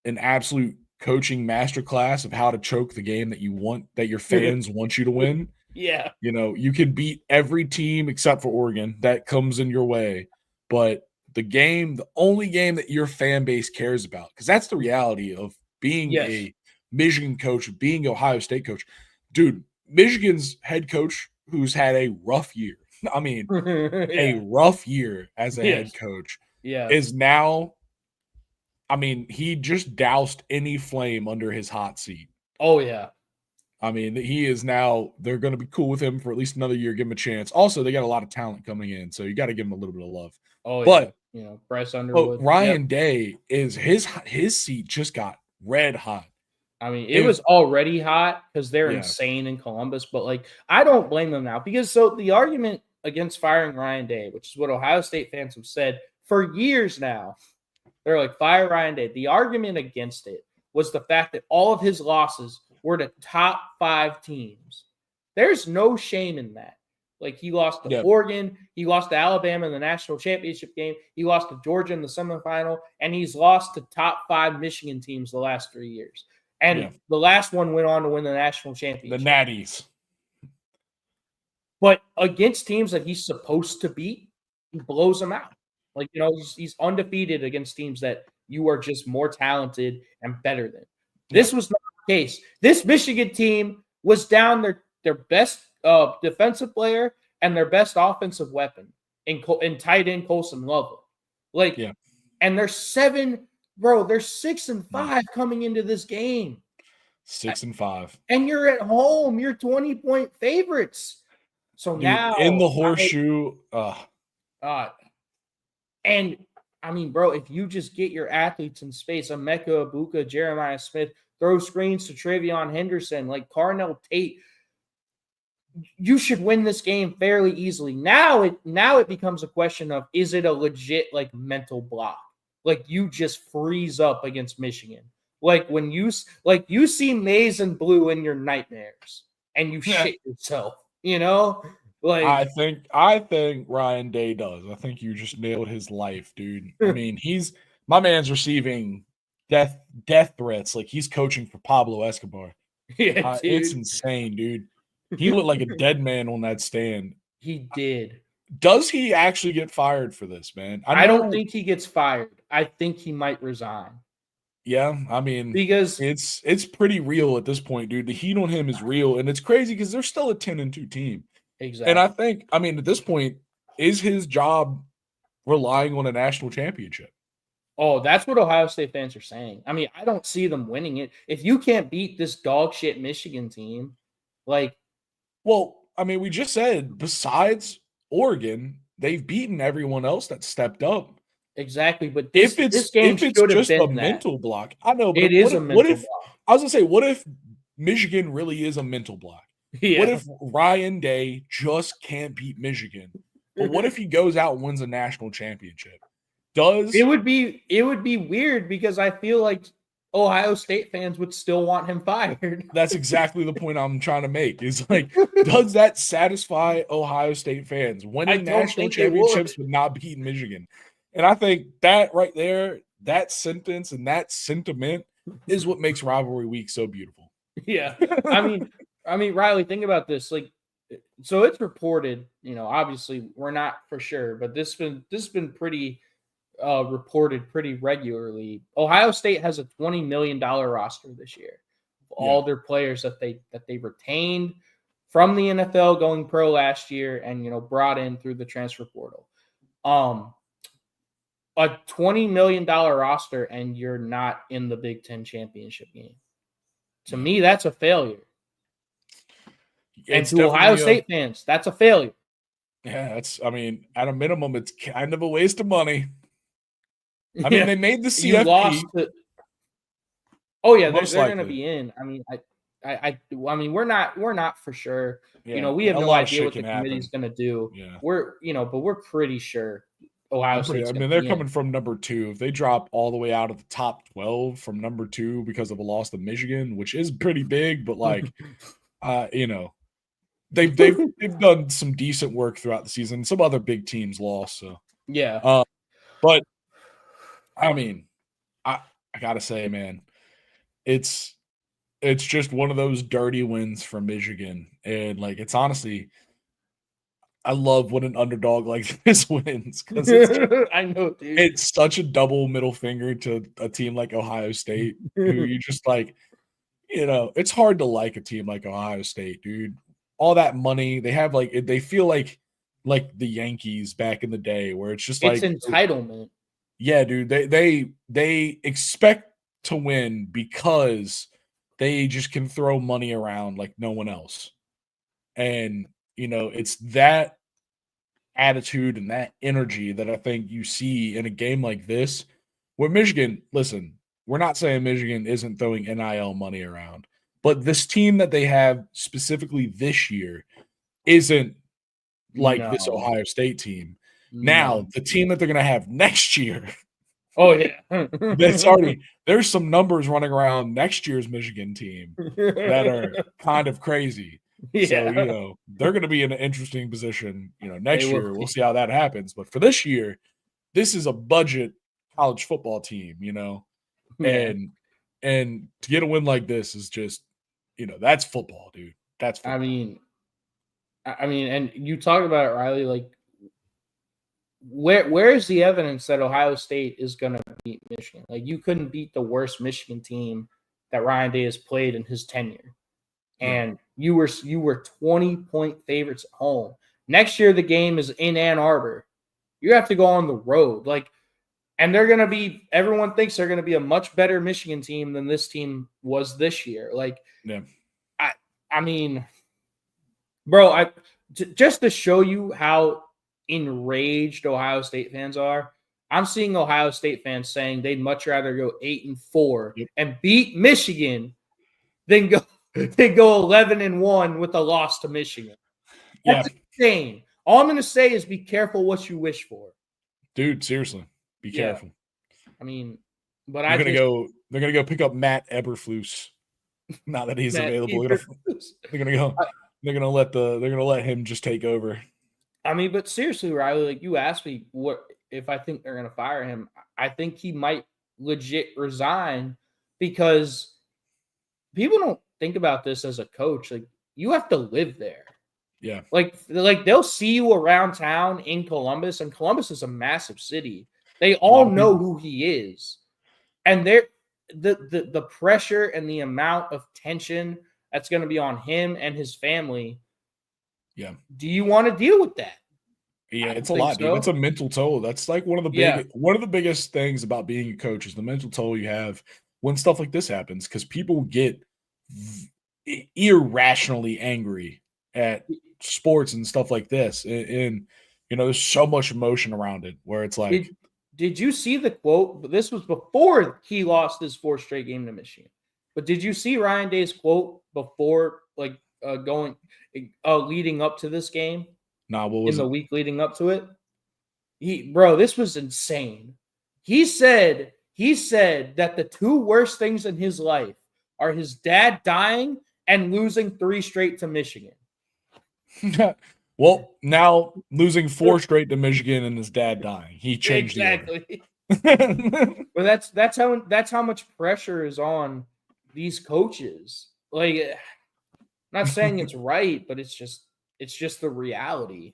an absolute coaching masterclass of how to choke the game that your fans want you to win. Yeah. You can beat every team except for Oregon that comes in your way, but the only game that your fan base cares about, because that's the reality of being Yes. a Michigan coach, being Ohio State coach. Dude, Michigan's head coach who's had a rough year. I mean, a rough year as a head coach is now, I mean, he just doused any flame under his hot seat. Oh, yeah. I mean, he is now, they're going to be cool with him for at least another year, give him a chance. Also, they got a lot of talent coming in, so you got to give him a little bit of love. Oh, but, yeah. Bryce Underwood. But Ryan Day is his seat just got red hot. I mean, it was already hot because they're insane in Columbus, but like, I don't blame them now because the argument against firing Ryan Day, which is what Ohio State fans have said for years now, they're like, fire Ryan Day. The argument against it was the fact that all of his losses were to top 5 teams. There's no shame in that. Like, he lost to Oregon, he lost to Alabama in the national championship game, he lost to Georgia in the semifinal, and he's lost to top 5 Michigan teams the last 3 years. And the last one went on to win the national championship. The Natties. But against teams that he's supposed to beat, he blows them out. Like, he's undefeated against teams that you are just more talented and better than. This was not the case. This Michigan team was down their best defensive player and their best offensive weapon in tight end Colson Lovell. And they're 6-5 coming into this game. 6-5. And you're at home. You're 20-point favorites. So now in the horseshoe. And I mean, bro, if you just get your athletes in space, Emeka Ibuka, Jeremiah Smith, throw screens to Travion Henderson, like Carnell Tate, you should win this game fairly easily. Now it becomes a question of, is it a legit like mental block? Like, you just freeze up against Michigan. Like, when you see maize and blue in your nightmares and you shit yourself, Like, I think Ryan Day does. I think you just nailed his life, dude. I mean, my man's receiving death threats like he's coaching for Pablo Escobar. Yeah, it's insane, dude. He looked like a dead man on that stand. He did. Does he actually get fired for this, man? I don't think he gets fired. I think he might resign. Yeah, I mean, because it's pretty real at this point, dude. The heat on him is real, and it's crazy because they're still a 10-2 team. Exactly. And I think, I mean, at this point, is his job relying on a national championship? Oh, that's what Ohio State fans are saying. I mean, I don't see them winning it. If you can't beat this dog shit Michigan team, like. Well, I mean, we just said, besides Oregon, they've beaten everyone else that stepped up. Exactly, but if it's just a mental block, I know, but it is a mental block. I was gonna say, what if Michigan really is a mental block? Yeah. What if Ryan Day just can't beat Michigan? But what if he goes out and wins a national championship? It would be weird because I feel like Ohio State fans would still want him fired. That's exactly the point I'm trying to make. Is like, does that satisfy Ohio State fans winning national championships but not beating Michigan? And I think that right there, that sentence and that sentiment is what makes rivalry week so beautiful. Yeah. I mean, Riley, think about this. Like, so it's reported, obviously we're not for sure, but this has been pretty reported pretty regularly. Ohio State has a $20 million roster this year. All their players that they retained from the NFL going pro last year and brought in through the transfer portal. A $20 million roster and you're not in the Big Ten championship game. To me, that's a failure. And to Ohio State fans, that's a failure. Yeah, at a minimum, it's kind of a waste of money. I mean, they made the CFP. Oh yeah, they're going to be in. I mean, we're not for sure. Yeah, we have no idea what the committee's going to do. Yeah. But we're pretty sure Ohio State. I mean, they're coming from number 2. If they drop all the way out of the top 12 from number 2 because of a loss to Michigan, which is pretty big, but like, they've done some decent work throughout the season. Some other big teams lost, so yeah. But I mean, I gotta say, man, it's just one of those dirty wins for Michigan, and like, it's honestly, I love when an underdog like this wins because it's I know, dude. it's such a double middle finger to a team like Ohio State, who you just like, it's hard to like a team like Ohio State, dude. All that money they have, like they feel like the Yankees back in the day, where it's just It's like, entitlement. yeah, dude. They expect to win because they just can throw money around like no one else, and it's that attitude and that energy that I think you see in a game like this. Where Michigan, listen, we're not saying Michigan isn't throwing NIL money around, but this team that they have specifically this year isn't like this No. Ohio State team. No. Now, the team that they're going to have next year, Oh yeah. there's some numbers running around next year's Michigan team that are kind of crazy. So, Yeah. they're going to be in an interesting position, They next will year. We'll be. see how that happens. But for this year, this is a budget college football team, Yeah. and to get a win like this is just, that's football, dude. That's football. I mean, and you talk about it, Riley. Like, where is the evidence that Ohio State is going to beat Michigan? Like, you couldn't beat the worst Michigan team that Ryan Day has played in his tenure, and you were 20-point favorites at home. Next year, the game is in Ann Arbor. You have to go on the road, and they're going to be. Everyone thinks they're going to be a much better Michigan team than this team was this year. I mean, bro, just to show you how enraged Ohio State fans are, I'm seeing Ohio State fans saying they'd much rather go 8-4 and beat Michigan than go 11-1 with a loss to Michigan. That's insane. All I'm going to say is be careful what you wish for. Dude, seriously, be careful. I mean, but they're gonna go pick up Matt Eberflus. Not that he's available. They're gonna let him just take over. I mean, but seriously, Riley, like, you asked me what if I think they're gonna fire him. I think he might legit resign, because people don't think about this as a coach. Like, you have to live there. Yeah. Like they'll see you around town in Columbus, and Columbus is a massive city. They all know who he is. And the pressure and the amount of tension that's going to be on him and his family. Yeah. Do you want to deal with that? Yeah, it's a lot, dude. It's a mental toll. That's like one of the biggest things about being a coach is the mental toll you have when stuff like this happens, because people get irrationally angry at sports and stuff like this. And there's so much emotion around it where it's like, did you see the quote? This was before he lost his 4th straight game to Michigan. But did you see Ryan Day's quote before, leading up to this game? Nah, what was in the week leading up to it? This was insane. He said that the 2 worst things in his life are his dad dying and losing 3 straight to Michigan. Well, now losing 4 straight to Michigan and his dad dying, he changed exactly. The order. But that's how much pressure is on these coaches. Like, I'm not saying it's right, but it's just the reality.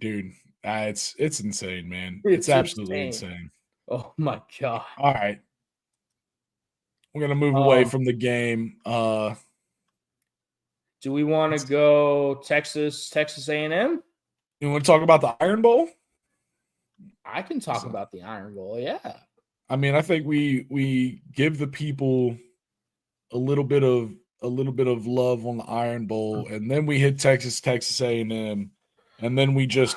Dude, it's insane, man. It's absolutely insane. Oh my god! All right, we're gonna move away from the game. Do we want to go Texas A&M? You want to talk about the Iron Bowl? I can talk about the Iron Bowl. Yeah. I mean, I think we give the people a little bit of love on the Iron Bowl, and then we hit Texas A&M, and then we just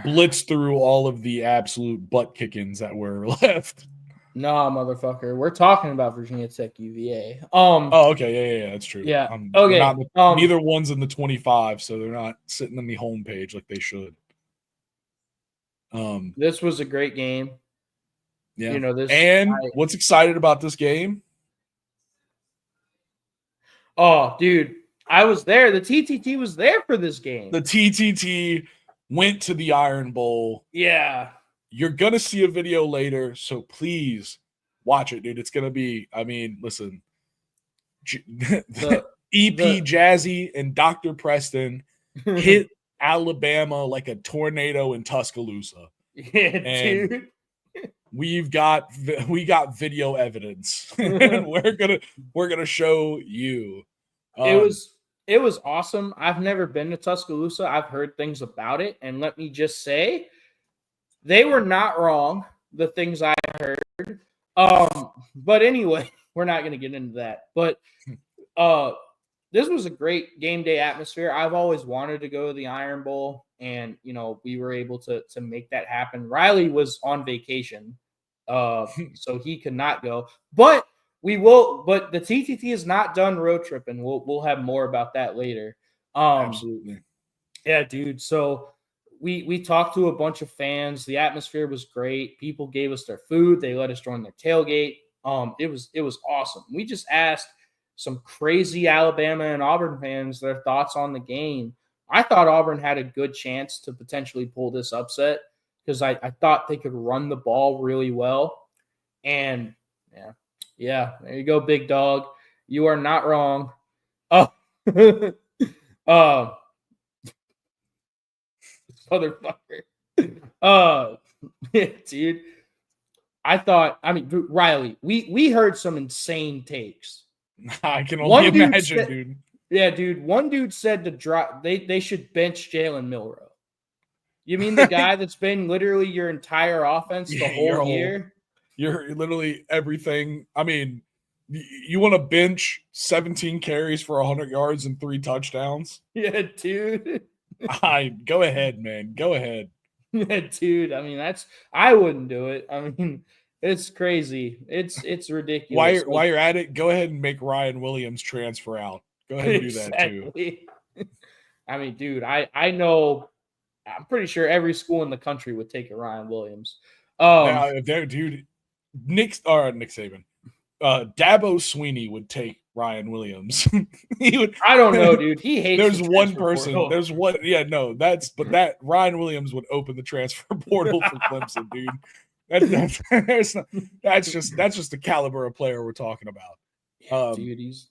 blitz through all of the absolute butt kickings that were left. Nah, motherfucker. We're talking about Virginia Tech UVA. Oh, okay. Yeah, that's true. Yeah. Okay. Neither one's in the 25, so they're not sitting on the homepage like they should. This was a great game. Yeah. What's excited about this game? Oh, dude, I was there. The TTT was there for this game. The TTT went to the Iron Bowl. Yeah. You're going to see a video later, so please watch it, dude. It's going to be, I mean, listen, EP Jazzy and Dr. Preston hit Alabama like a tornado in Tuscaloosa. Yeah, And dude. we got video evidence, and we're gonna show you. It was awesome. I've never been to Tuscaloosa. I've heard things about it, and let me just say, they were not wrong. The things I heard. But anyway, we're not going to get into that. But this was a great game day atmosphere. I've always wanted to go to the Iron Bowl, and we were able to make that happen. Riley was on vacation, so he could not go. But we will. But the TTT is not done road tripping. We'll have more about that later. Absolutely. Yeah, dude. So we talked to a bunch of fans. The atmosphere was great. People gave us their food. They let us join their tailgate. It was awesome. We just asked some crazy Alabama and Auburn fans their thoughts on the game. I thought Auburn had a good chance to potentially pull this upset because I thought they could run the ball really well. And yeah, there you go, big dog. You are not wrong. Oh, motherfucker. Dude. I mean, Riley, we heard some insane takes. I can only imagine, dude. Yeah, dude. One dude said to drop they should bench Jalen Milroe. You mean the guy that's been literally your entire offense the whole year? You're literally everything. I mean, you want to bench 17 carries for 100 yards and 3 touchdowns? Yeah, dude. Go ahead, man. Go ahead. Yeah, dude. I mean, I wouldn't do it. I mean, it's crazy. It's ridiculous. While you're at it, go ahead and make Ryan Williams transfer out. Go ahead and do that too. I mean, dude, I know. I'm pretty sure every school in the country would take a Ryan Williams. Dude, Nick Saban, Dabo Sweeney would take Ryan Williams. He would. I don't know, dude. He hates. There's one person. Portal. There's one. Yeah, no, that Ryan Williams would open the transfer portal for Clemson, dude. That's just the caliber of player we're talking about. Yeah, dude, he's.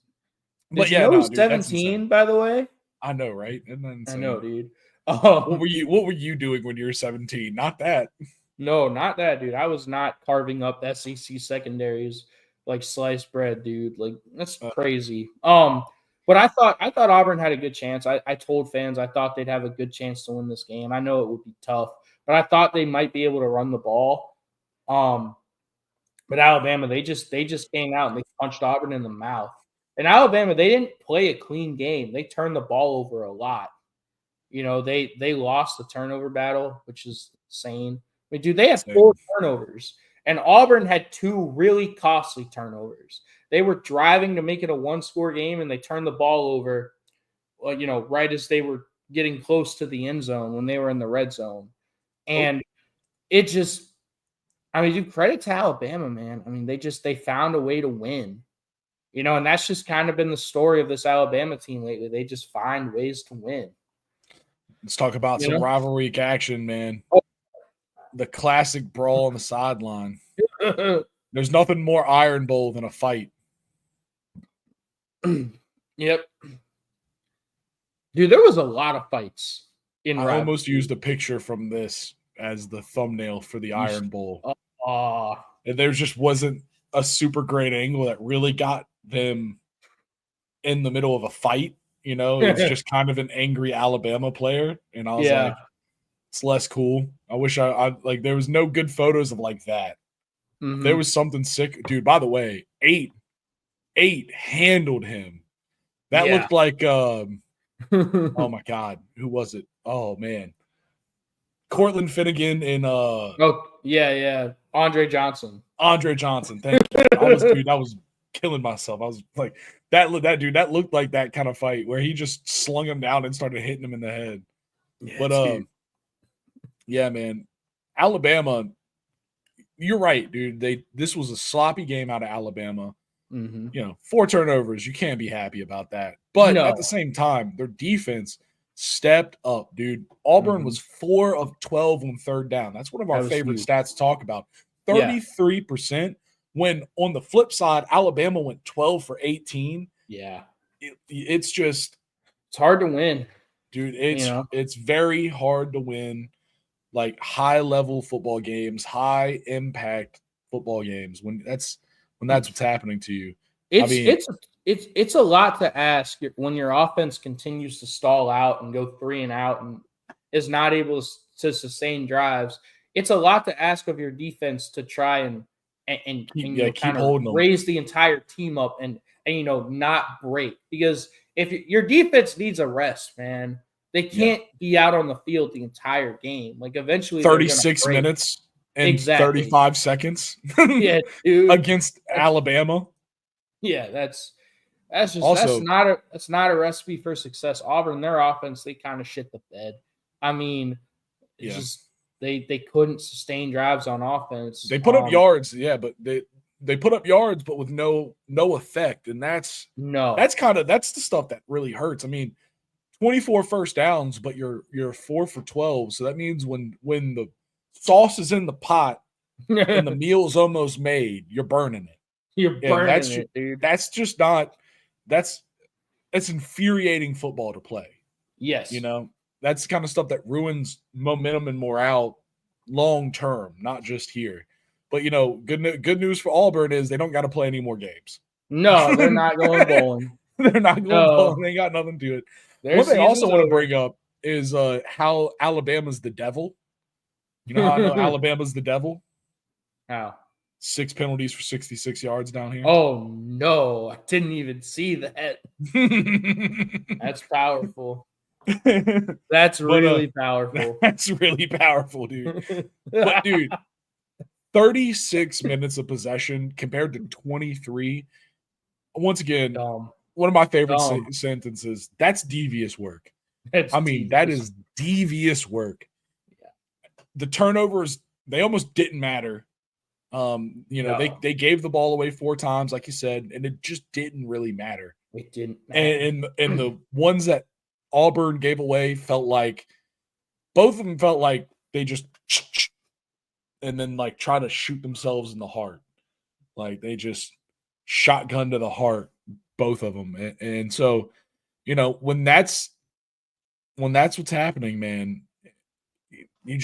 But yeah, he's 17, by the way. I know, right? I know, dude. What were you doing when you were 17? Not that. No, not that, dude. I was not carving up SEC secondaries like sliced bread, dude. Like that's crazy. But I thought Auburn had a good chance. I told fans I thought they'd have a good chance to win this game. I know it would be tough, but I thought they might be able to run the ball. But Alabama, they just came out and they punched Auburn in the mouth. And Alabama, they didn't play a clean game. They turned the ball over a lot. They lost the turnover battle, which is insane. I mean, dude, they had 4 turnovers, and Auburn had 2 really costly turnovers. They were driving to make it a 1-score game, and they turned the ball over, right as they were getting close to the end zone when they were in the red zone. And it just, I mean, dude, credit to Alabama, man. I mean, they found a way to win. And that's just kind of been the story of this Alabama team lately. They just find ways to win. Let's talk about some rivalry action, man. The classic brawl on the sideline. There's nothing more Iron Bowl than a fight. Yep. Dude, there was a lot of fights. I almost used a picture from this as the thumbnail for the Iron Bowl. And there just wasn't a super great angle that really got them in the middle of a fight. It's just kind of an angry Alabama player. And I was like, it's less cool. I wish I like there was no good photos of like that. Mm-hmm. There was something sick. Dude, by the way, 8 handled him. That looked like oh my God, who was it? Oh man. Cortland Finnegan and Andre Johnson. Thank you. I was killing myself. I was like, that looked like that kind of fight where he just slung him down and started hitting him in the head. Yeah, but yeah, man, Alabama, you're right, dude. This was a sloppy game out of Alabama. Mm-hmm. 4 turnovers. You can't be happy about that. But at the same time, their defense stepped up, dude. Auburn was 4 of 12 on 3rd down. That's one of our favorite stats to talk about. 33%. When on the flip side, Alabama went 12 for 18. Yeah. It's hard to win. dude. It's very hard to win like high level football games, high impact football games when that's what's happening to you. It's a lot to ask when your offense continues to stall out and go 3 and out and is not able to sustain drives. It's a lot to ask of your defense to try and keep kind of holding them, raise the entire team up and not break, because if your defense needs a rest, man, they can't be out on the field the entire game. Like eventually 36 minutes and 35 seconds yeah, dude. Against Alabama. Yeah, that's not a recipe for success. Auburn, their offense, they kind of shit the bed. I mean, just they couldn't sustain drives on offense. They put up yards, but they put up yards, but with no effect, and that's the stuff that really hurts. I mean, 24 first downs, but you're 4 for 12. So that means when the sauce is in the pot and the meal's almost made, you're burning it. You're burning it, dude. That's just not. That's infuriating football to play. Yes, that's the kind of stuff that ruins momentum and morale long term, not just here. But good news for Auburn is they don't got to play any more games. No, they're not going bowling. They're not going bowling. They ain't got nothing to it. What they also want to bring up is how Alabama's the devil. You know how I know Alabama's the devil? How? 6 penalties for 66 yards down here. Oh, no. I didn't even see that. That's powerful. That's really powerful. That's really powerful, dude. But, dude, 36 minutes of possession compared to 23. Once again, one of my favorite sentences, that's devious work. That is devious work. Yeah. The turnovers, they almost didn't matter. They gave the ball away 4 times, like you said, and it just didn't really matter. It didn't matter. And the ones that Auburn gave away both of them felt like they just and then like try to shoot themselves in the heart. Like they just shotgun to the heart, both of them. And so, when that's what's happening, man, you're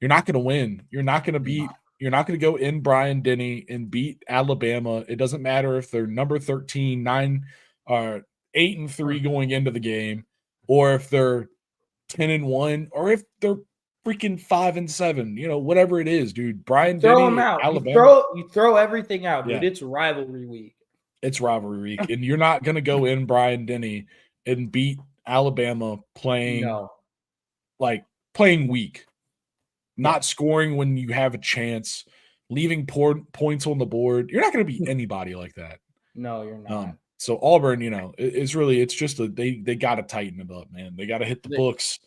not going to win. You're not going to go in Bryant-Denny and beat Alabama. It doesn't matter if they're number 13, 9 or 8-3 going into the game, or if they're 10-1, or if they're freaking 5-7. Whatever it is, dude. Bryant-Denny, throw them out. Alabama. You throw everything out, dude. Yeah. It's rivalry week. It's rivalry week, and you're not going to go in Bryant-Denny and beat Alabama playing weak. Not scoring when you have a chance, leaving points on the board. You're not going to beat anybody like that. No, you're not. So Auburn, it's just they got to tighten it up, man. They got to hit the books,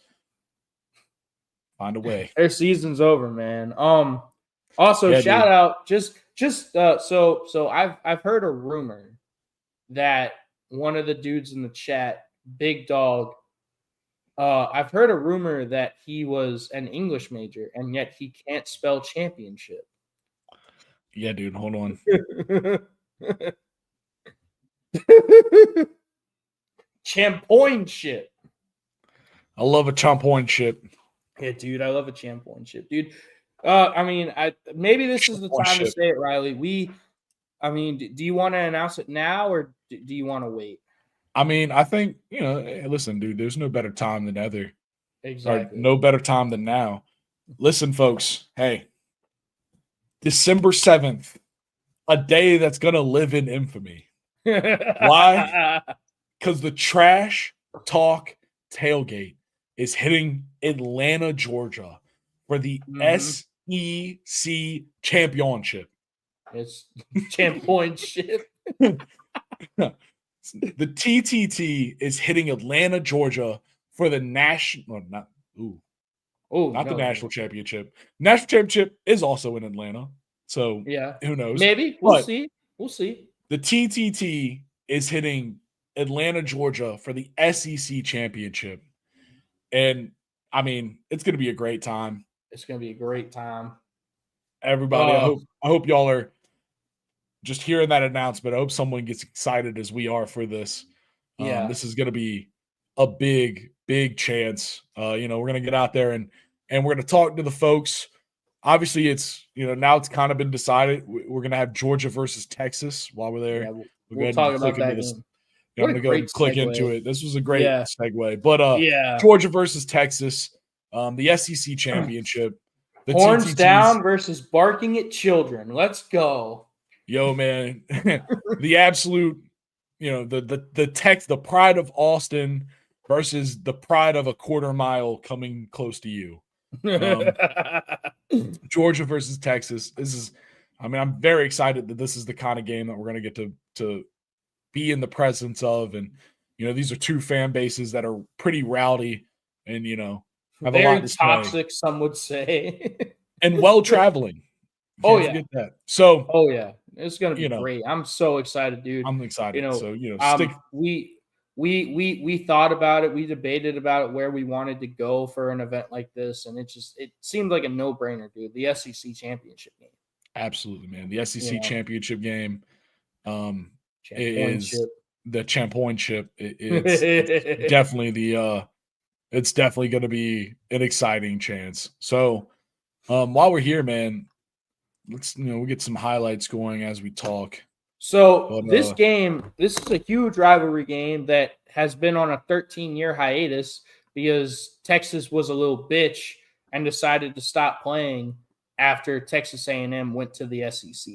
find a way. Their season's over, man. Also, shout out, so I've heard a rumor that one of the dudes in the chat, Big Dog. I've heard a rumor that he was an English major and yet he can't spell championship. Yeah, dude, hold on. Championship. I love a championship. Yeah, dude, I love a championship, dude. Maybe this is the time to say it, Riley. Do you want to announce it now or do you want to wait? I think, listen, dude, there's no better time than ever. Exactly. Or no better time than now. Listen, folks, hey, December 7th, a day that's going to live in infamy. Why? Because the Trash Talk Tailgate is hitting Atlanta, Georgia for the SEC Championship. It's championship. The TTT is hitting Atlanta, Georgia for the national, the national championship. National championship is also in Atlanta. So who knows? Maybe. We'll see. The TTT is hitting Atlanta, Georgia for the SEC championship. And it's going to be a great time. It's going to be a great time. Everybody, I hope y'all are just hearing that announcement. I hope someone gets excited as we are for this. This is going to be a big, big chance. We're gonna get out there and we're gonna talk to the folks. Obviously, it's now it's kind of been decided. We're gonna have Georgia versus Texas while we're there. Yeah, We'll go we'll ahead talk and about click into that this. game. I'm What a gonna go ahead great and click segue. into it. This was a great Yeah. segue. But Yeah. Georgia versus Texas, the SEC championship. The Horns TTTs, down versus barking at children. Let's go. Yo, man. The absolute, the pride of Austin versus the pride of a quarter mile coming close to you. Georgia versus Texas. I'm very excited that this is the kind of game that we're going to get to be in the presence of. And, these are two fan bases that are pretty rowdy and, have a lot very to say. toxic, some would say. And well-traveling. Oh, Can't yeah. forget that. So, oh, yeah. It's going to be great. I'm so excited, dude. I'm excited. So, stick. We thought about it. We debated about it, where we wanted to go for an event like this. And it seemed like a no-brainer, dude. The SEC championship game. Absolutely, man. The SEC championship game is the championship. It's definitely it's definitely going to be an exciting chance. So, while we're here, man, let's we'll get some highlights going as we talk. So this is a huge rivalry game that has been on a 13-year hiatus because Texas was a little bitch and decided to stop playing after Texas A&M went to the SEC.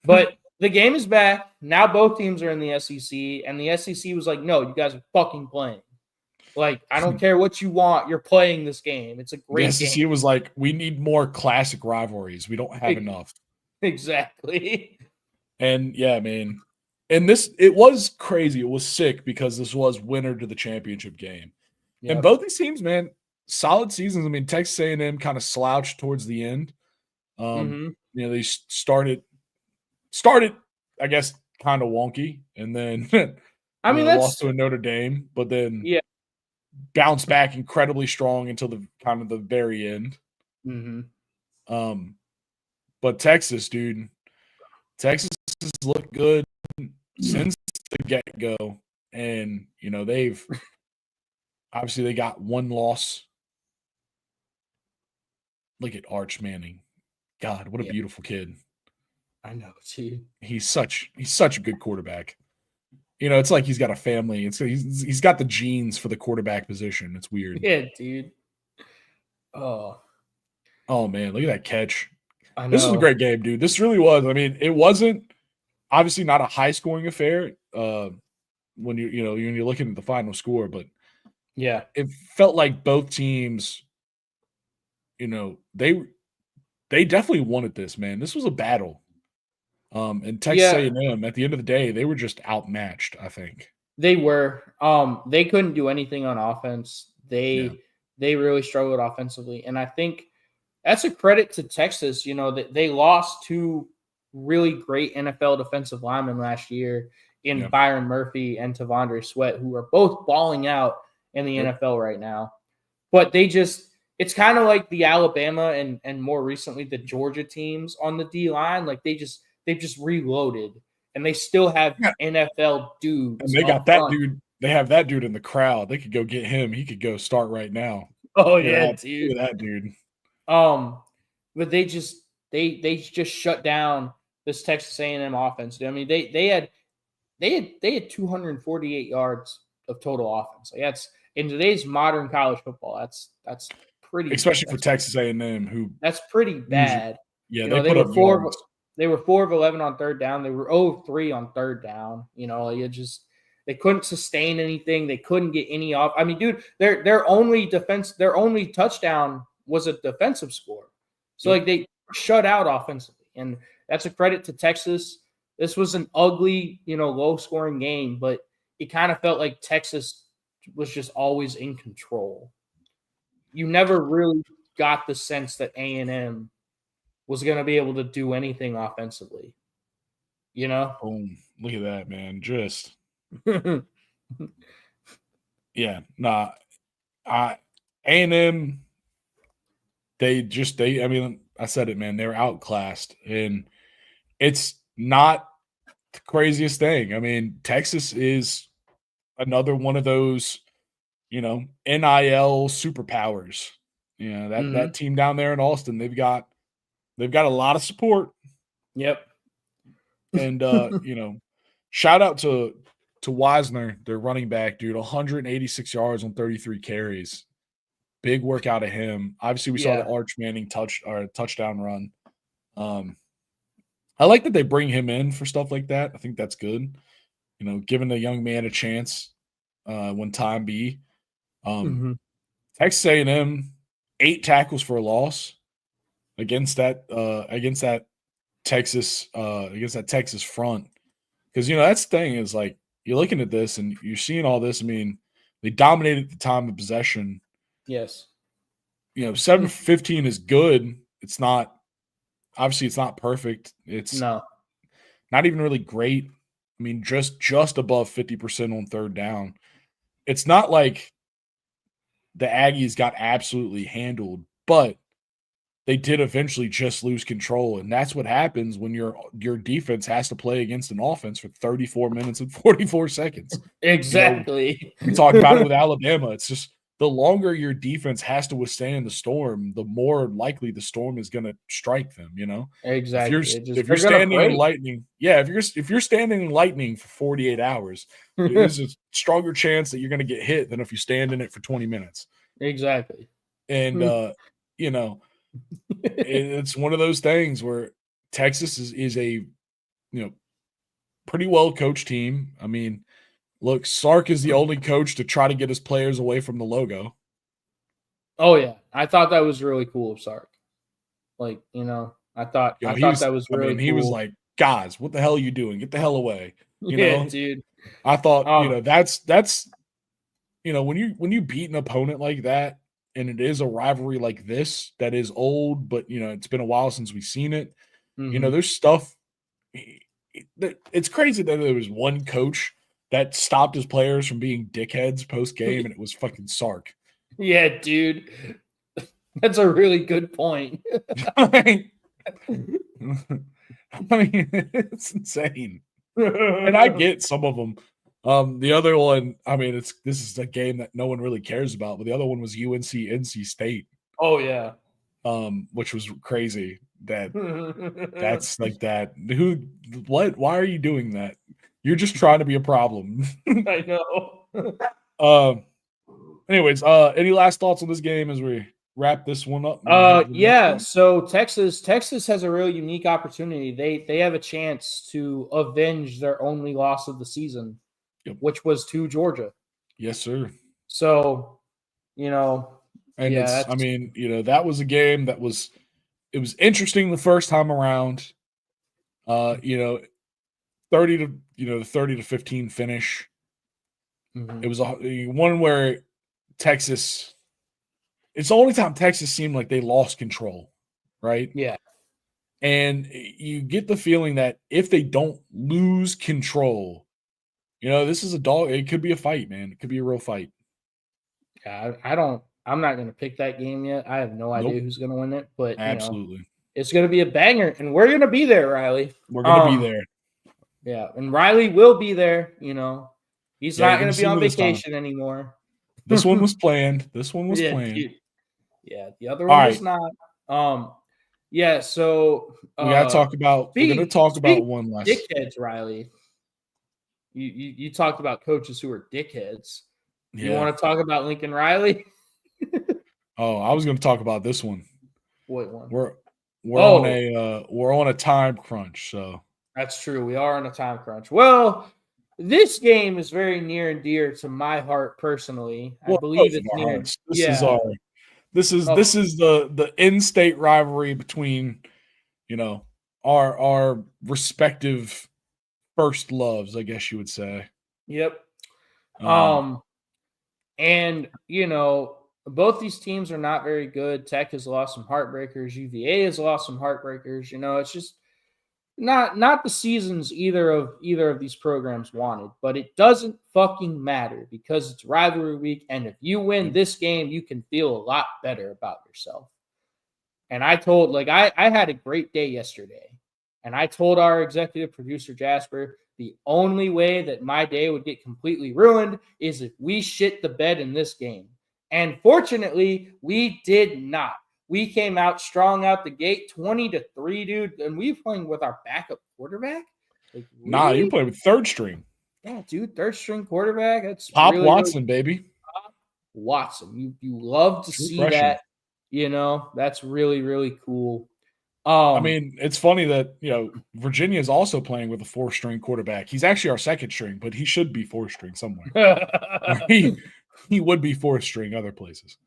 But the game is back. Now both teams are in the SEC, and the SEC was like, no, you guys are fucking playing. Like, I don't care what you want. You're playing this game. It's a great game. The SEC was like, we need more classic rivalries. We don't have enough. Exactly. And yeah, man. And it was crazy. It was sick because this was winner to the championship game. Yep. And both these teams, man, solid seasons. I mean, Texas A&M kind of slouched towards the end. They started, I guess, kind of wonky, and then lost to a Notre Dame, but then bounced back incredibly strong until the kind of the very end. But Texas, dude, Texas has looked good since the get-go, and they've obviously they got one loss. Look at Arch Manning. God, what a beautiful kid. I know, too. He's such a good quarterback. It's like he's got a family. He's got the genes for the quarterback position. It's weird. Yeah, dude. Oh man, look at that catch. I know. This was a great game, dude. This really was. I mean, it wasn't obviously not a high scoring affair when you're looking at the final score, but yeah, it felt like both teams, they definitely wanted this, man. This was a battle. And Texas A&M, at the end of the day, they were just outmatched, I think. They were. They couldn't do anything on offense. They really struggled offensively. And I think that's a credit to Texas, that they lost two really great NFL defensive linemen last year in Byron Murphy and Tavondre Sweat, who are both balling out in the NFL right now. But it's kind of like the Alabama and more recently the Georgia teams on the D-line. Like they've just reloaded, and they still have NFL dudes. And they got that dude. They have that dude in the crowd. They could go get him. He could go start right now. Oh, yeah, dude. Look at that dude. But they just shut down this Texas A&M offense. I mean, they had 248 yards of total offense. Like that's in today's modern college football. That's pretty, especially for Texas A&M, who that's pretty bad. They were 4 of 11 on third down. They were 0 of 3 on third down. They couldn't sustain anything. They couldn't get any off. I mean, dude, their only touchdown was a defensive score. So they shut out offensively, and that's a credit to Texas. This was an ugly, low scoring game, but it kind of felt like Texas was just always in control. You never really got the sense that A&M was going to be able to do anything offensively. Boom. Look at that, man. Just A&M, I mean, I said it, man, they were outclassed, and it's not the craziest thing. I mean, Texas is another one of those, NIL superpowers. That team down there in Austin, they've got a lot of support. Yep. And shout out to Wisner, their running back, dude, 186 yards on 33 carries. Big work out of him. Obviously, we saw the Arch Manning touchdown run. I like that they bring him in for stuff like that. I think that's good. Giving the young man a chance when time be. Texas A&M, 8 tackles for a loss against that Texas front. Because that's the thing is, like, you're looking at this and you're seeing all this. I mean, they dominated the time of possession. Yes. 7-15 is good. It's not perfect. It's not even really great. I mean, just above 50% on third down. It's not like the Aggies got absolutely handled, but they did eventually just lose control. And that's what happens when your defense has to play against an offense for 34 minutes and 44 seconds. Exactly. We talked about it with Alabama. It's just the longer your defense has to withstand the storm, the more likely the storm is going to strike them, Exactly. If you're standing in lightning, if you're standing in lightning for 48 hours, there's a stronger chance that you're going to get hit than if you stand in it for 20 minutes. Exactly. And it's one of those things where Texas is a pretty well coached team. I mean, look, Sark is the only coach to try to get his players away from the logo. Oh yeah, I thought that was really cool of Sark. Like, I thought that was really cool. He was like, guys, what the hell are you doing? Get the hell away. Dude. I thought, that's when you beat an opponent like that, and it is a rivalry like this that is old, but it's been a while since we've seen it. There's stuff. It's crazy that there was one coach that stopped his players from being dickheads post game, and it was fucking Sark. Yeah, dude. That's a really good point. I mean, it's insane. And I get some of them. The other one, I mean, this is a game that no one really cares about, but the other one was UNC NC State. Oh yeah. Which was crazy. That's like that. Why are you doing that? You're just trying to be a problem. I know. Anyways, any last thoughts on this game as we wrap this one up? Yeah. So Texas has a real unique opportunity. They have a chance to avenge their only loss of the season, which was to Georgia. Yes, sir. So, and that was a game that was interesting the first time around. 30 to 15 finish. Mm-hmm. It was a one where Texas. It's the only time Texas seemed like they lost control, right? Yeah. And you get the feeling that if they don't lose control, this is it could be a fight, man. It could be a real fight. Yeah, I'm not going to pick that game yet. I have no idea who's going to win it, but absolutely, it's going to be a banger, and we're going to be there, Riley. We're going to be there. Yeah, and Riley will be there. He's not going to be on vacation anymore. This one was planned. Planned. Dude. Yeah, the other one was not. Yeah, so we gotta talk about. We're gonna talk about one last. Dickheads, Riley. You talked about coaches who are dickheads. Yeah. You want to talk about Lincoln Riley? Oh, I was going to talk about this one. What one? We're on a time crunch, so that's true. We are on a time crunch. Well, this game is very near and dear to my heart personally. I believe it's near. This is the in-state rivalry between, our respective first loves, I guess you would say. Yep. And both these teams are not very good. Tech has lost some heartbreakers. UVA has lost some heartbreakers. It's just not the seasons either of these programs wanted. But it doesn't fucking matter because it's rivalry week, and if you win this game, you can feel a lot better about yourself. And I had a great day yesterday. And I told our executive producer, Jasper, the only way that my day would get completely ruined is if we shit the bed in this game. And fortunately, we did not. We came out strong out the gate, 20-3, dude. And we playing with our backup quarterback? Like, really? Nah, you're playing with third string. Yeah, dude, third string quarterback. That's Pop really, Watson, really baby. Pop Watson. You love to see that. That's really, really cool. I mean, it's funny that, Virginia is also playing with a four-string quarterback. He's actually our second string, but he should be four-string somewhere. he would be fourth-string other places.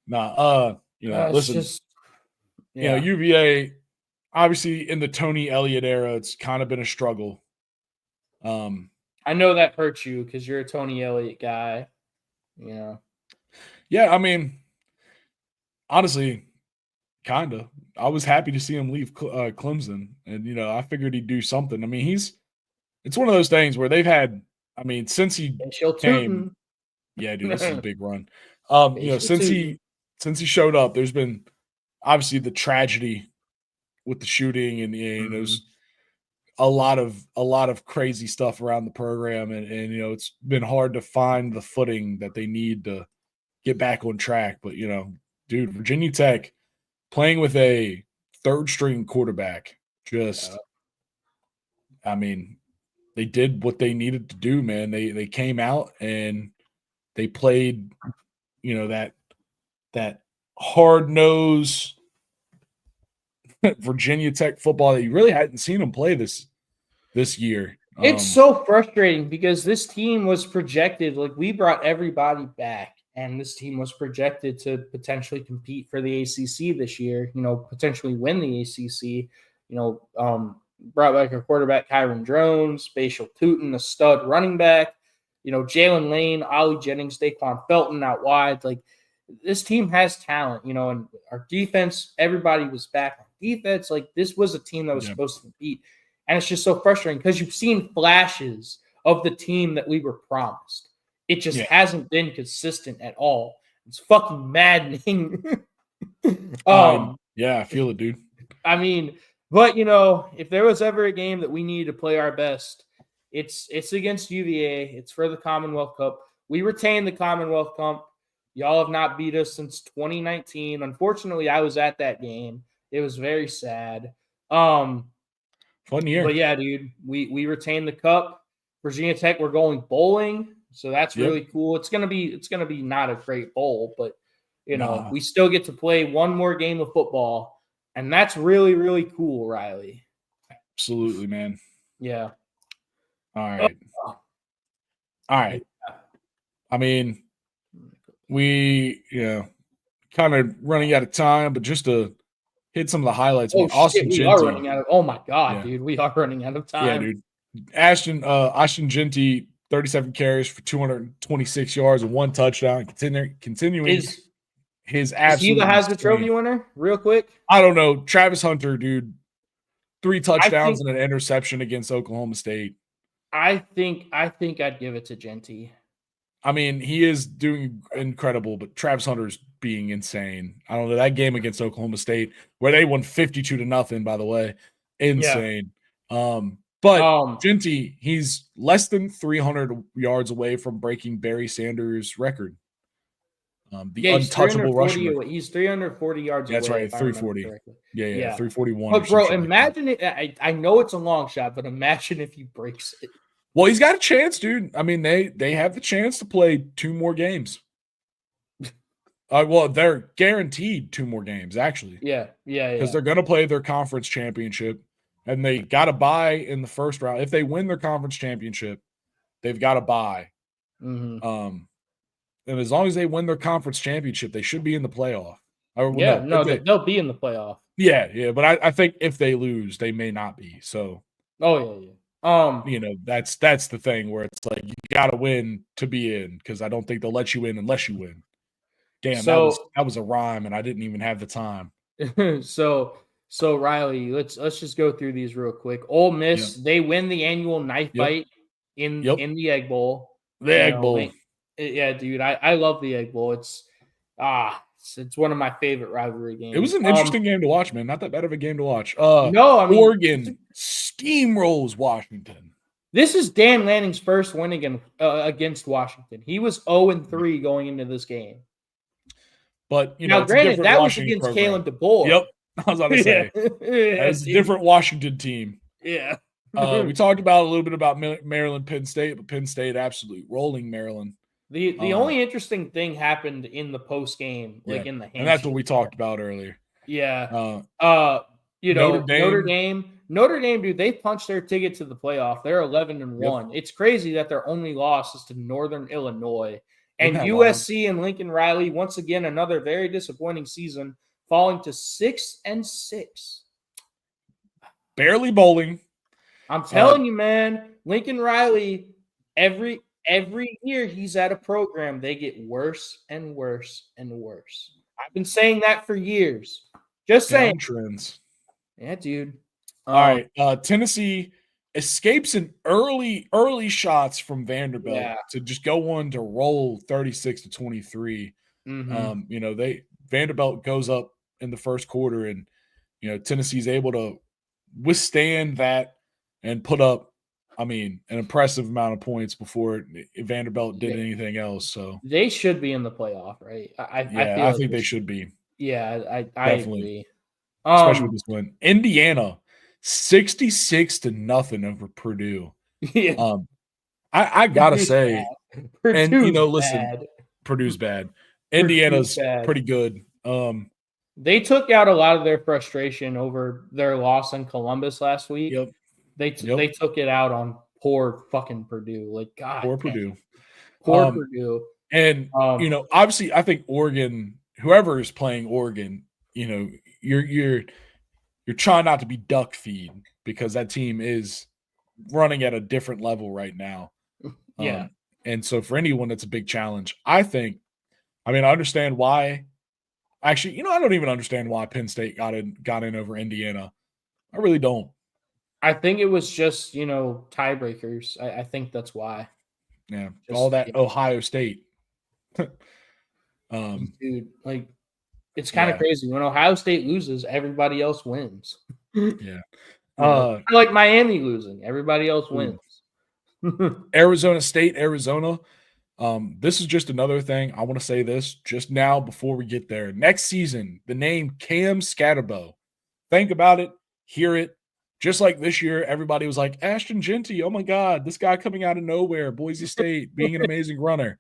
Nah, listen, UVA, obviously in the Tony Elliott era, it's kind of been a struggle. I know that hurts you because you're a Tony Elliott guy. Yeah, I mean, honestly, kind of. I was happy to see him leave Clemson, and I figured he'd do something. I mean, it's one of those things where they've had. I mean, since he came, yeah, dude, this is a big run. Since he showed up, there's been obviously the tragedy with the shooting, and there's a lot of crazy stuff around the program, and it's been hard to find the footing that they need to get back on track. But dude, Virginia Tech playing with a third string quarterback, I mean, they did what they needed to do, man. They came out and they played, that hard nose Virginia Tech football that you really hadn't seen them play this year. It's so frustrating because this team was projected, like we brought everybody back, and this team was projected to potentially compete for the ACC this year, potentially win the ACC, brought back a quarterback, Kyron Drones, Spatial Tootin, a stud running back, Jalen Lane, Ollie Jennings, Daquan Felton out wide. Like, this team has talent, and our defense, everybody was back on defense. Like, this was a team that was supposed to compete. And it's just so frustrating because you've seen flashes of the team that we were promised. It just hasn't been consistent at all. It's fucking maddening. I feel it, dude. I mean, but if there was ever a game that we needed to play our best, it's against UVA. It's for the Commonwealth Cup. We retain the Commonwealth Cup. Y'all have not beat us since 2019. Unfortunately, I was at that game. It was very sad. Fun year. But yeah, dude, we retained the cup. Virginia Tech, we're going bowling, so that's really cool. It's gonna be not a great bowl, but we still get to play one more game of football, and that's really, really cool, Riley. Absolutely, man. Yeah. All right. I mean, we kind of running out of time, but just to hit some of the highlights. Austin Ginty. Are running out of. Oh my god, dude, we are running out of time. Yeah, dude. Austin Ginty, 37 carries for 226 yards and one touchdown. Continuing his absolute. Is he the Heisman Trophy winner? Real quick. I don't know. Travis Hunter, dude, 3 touchdowns and an interception against Oklahoma State. I think I'd give it to Ginty. I mean, he is doing incredible, but Travis Hunter's being insane. I don't know, that game against Oklahoma State where they won 52-0, by the way, insane. But Ginty, he's less than 300 yards away from breaking Barry Sanders' record. The untouchable rusher. He's 340 yards away. That's right, 340. Yeah, 341. But bro, imagine it. I know it's a long shot, but imagine if he breaks it. Well, he's got a chance, dude. I mean, they have the chance to play 2 more games. Well, they're guaranteed 2 more games, actually. Yeah. Because they're going to play their conference championship, and they got to bye in the first round. If they win their conference championship, they've got to bye. Mm-hmm. And as long as they win their conference championship, they should be in the playoff. They'll be in the playoff. Yeah, but I think if they lose, they may not be. So. Oh yeah. That's the thing where it's like you got to win to be in, because I don't think they'll let you in unless you win. Damn, that was a rhyme, and I didn't even have the time. So Riley, let's just go through these real quick. Ole Miss, they win the annual knife fight in the Egg Bowl. The Egg Bowl. Yeah, dude, I love the Egg Bowl. It's one of my favorite rivalry games. It was an interesting game to watch, man. Not that bad of a game to watch. No, I mean, Oregon steamrolls Washington. This is Dan Lanning's first win against Washington. He was 0-3 going into this game. But, you now, know, granted, that was against Kalen DeBoer. Yep. I was about to say. That was a different Washington team. Yeah. We talked about a little bit about Maryland, Penn State, but Penn State absolutely rolling Maryland. The only interesting thing happened in the post game, like in the handshake. And that's what we talked about earlier. Yeah. You know, Notre Dame, dude, they punched their ticket to the playoff. They're 11-1. Yep. It's crazy that their only loss is to Northern Illinois. And USC and Lincoln Riley, once again, another very disappointing season, falling to 6-6. Barely bowling. I'm telling you, man, Lincoln Riley, every year he's at a program, they get worse and worse and worse. I've been saying that for years. Just saying. Trends. Yeah, dude. All right. Tennessee escapes an early shots from Vanderbilt to just go on to roll 36-23. Mm-hmm. You know, Vanderbilt goes up in the first quarter, and you know, Tennessee's able to withstand that and put up, I mean, an impressive amount of points before Vanderbilt did anything else. So they should be in the playoff, right? I think they should be. Yeah, I agree. Especially with this win. Indiana, 66-0 over Purdue. Yeah. I gotta say, Purdue's and you know, listen, bad. Purdue's bad. Indiana's pretty good. They took out a lot of their frustration over their loss in Columbus last week. Yep. They took it out on poor fucking Purdue. Like, God. Poor Purdue. Poor Purdue. And, you know, obviously, I think Oregon, whoever is playing Oregon, you know, you're trying not to be duck feed because that team is running at a different level right now. Yeah. And so for anyone, that's a big challenge. I understand why. Actually, you know, I don't even understand why Penn State got in over Indiana. I really don't. I think it was just, you know, tiebreakers. I think that's why. Yeah. All that Ohio State. Dude, like, it's kind of crazy. When Ohio State loses, everybody else wins. Yeah. Like Miami losing, everybody else wins. Arizona State, Arizona. This is just another thing. I want to say this just now before we get there. Next season, the name Cam Scatterbo. Think about it, hear it. Just like this year, everybody was like, Ashton Genty, oh my God, this guy coming out of nowhere, Boise State, being an amazing runner.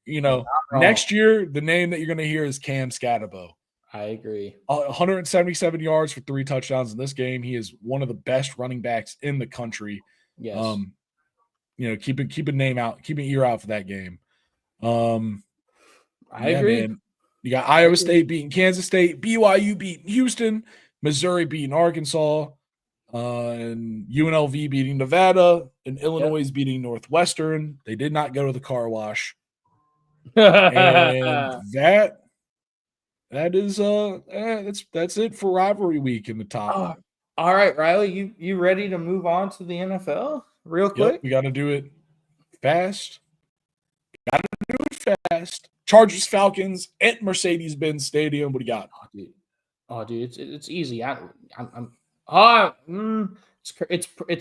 You know, next year, the name that you're going to hear is Cam Scatterbo. I agree. 177 yards for 3 touchdowns in this game. He is one of the best running backs in the country. Yes. You know, keep a name out, keep an ear out for that game. I agree. Man. You got Iowa State beating Kansas State, BYU beating Houston, Missouri beating Arkansas, and UNLV beating Nevada, and Illinois beating Northwestern. They did not go to the car wash. And that is that's it for rivalry week in the top. All right, Riley, you ready to move on to the NFL real quick? Yep, we got to do it fast. Chargers Falcons at Mercedes-Benz Stadium. What do you got? Oh, dude, it's easy. It's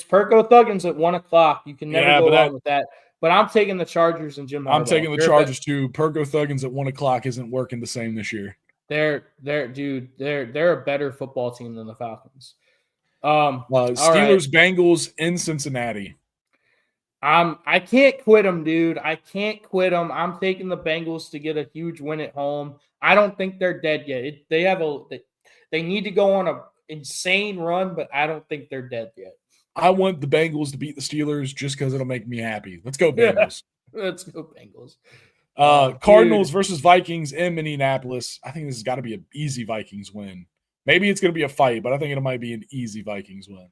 Perko Thuggins at 1:00. You can never go wrong with that. But I'm taking the Chargers and Jim Harbaugh. I'm taking the Chargers too. Perko Thuggins at 1:00 isn't working the same this year. They're a better football team than the Falcons. Steelers Bengals in Cincinnati. I can't quit them, dude. I can't quit them. I'm taking the Bengals to get a huge win at home. I don't think they're dead yet. They need to go on an insane run, but I don't think they're dead yet. I want the Bengals to beat the Steelers just because it'll make me happy. Let's go Bengals. Let's go Bengals. Cardinals versus Vikings in Indianapolis. I think this has got to be an easy Vikings win. Maybe it's going to be a fight, but I think it might be an easy Vikings win.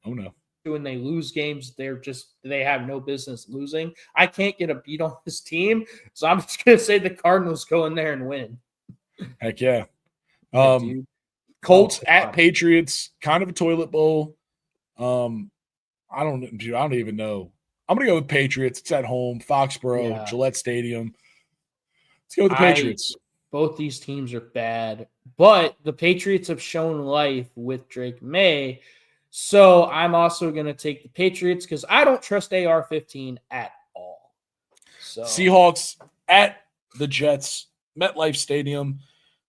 Oh, no. When they lose games, they have no business losing. I can't get a beat on this team, so I'm just going to say the Cardinals go in there and win. Heck yeah. Colts at Patriots, kind of a toilet bowl. I don't even know. I'm going to go with Patriots. It's at home, Foxborough, Gillette Stadium. Let's go with the Patriots. Both these teams are bad, but the Patriots have shown life with Drake May. So I'm also going to take the Patriots because I don't trust AR-15 at all. So Seahawks at the Jets, MetLife Stadium.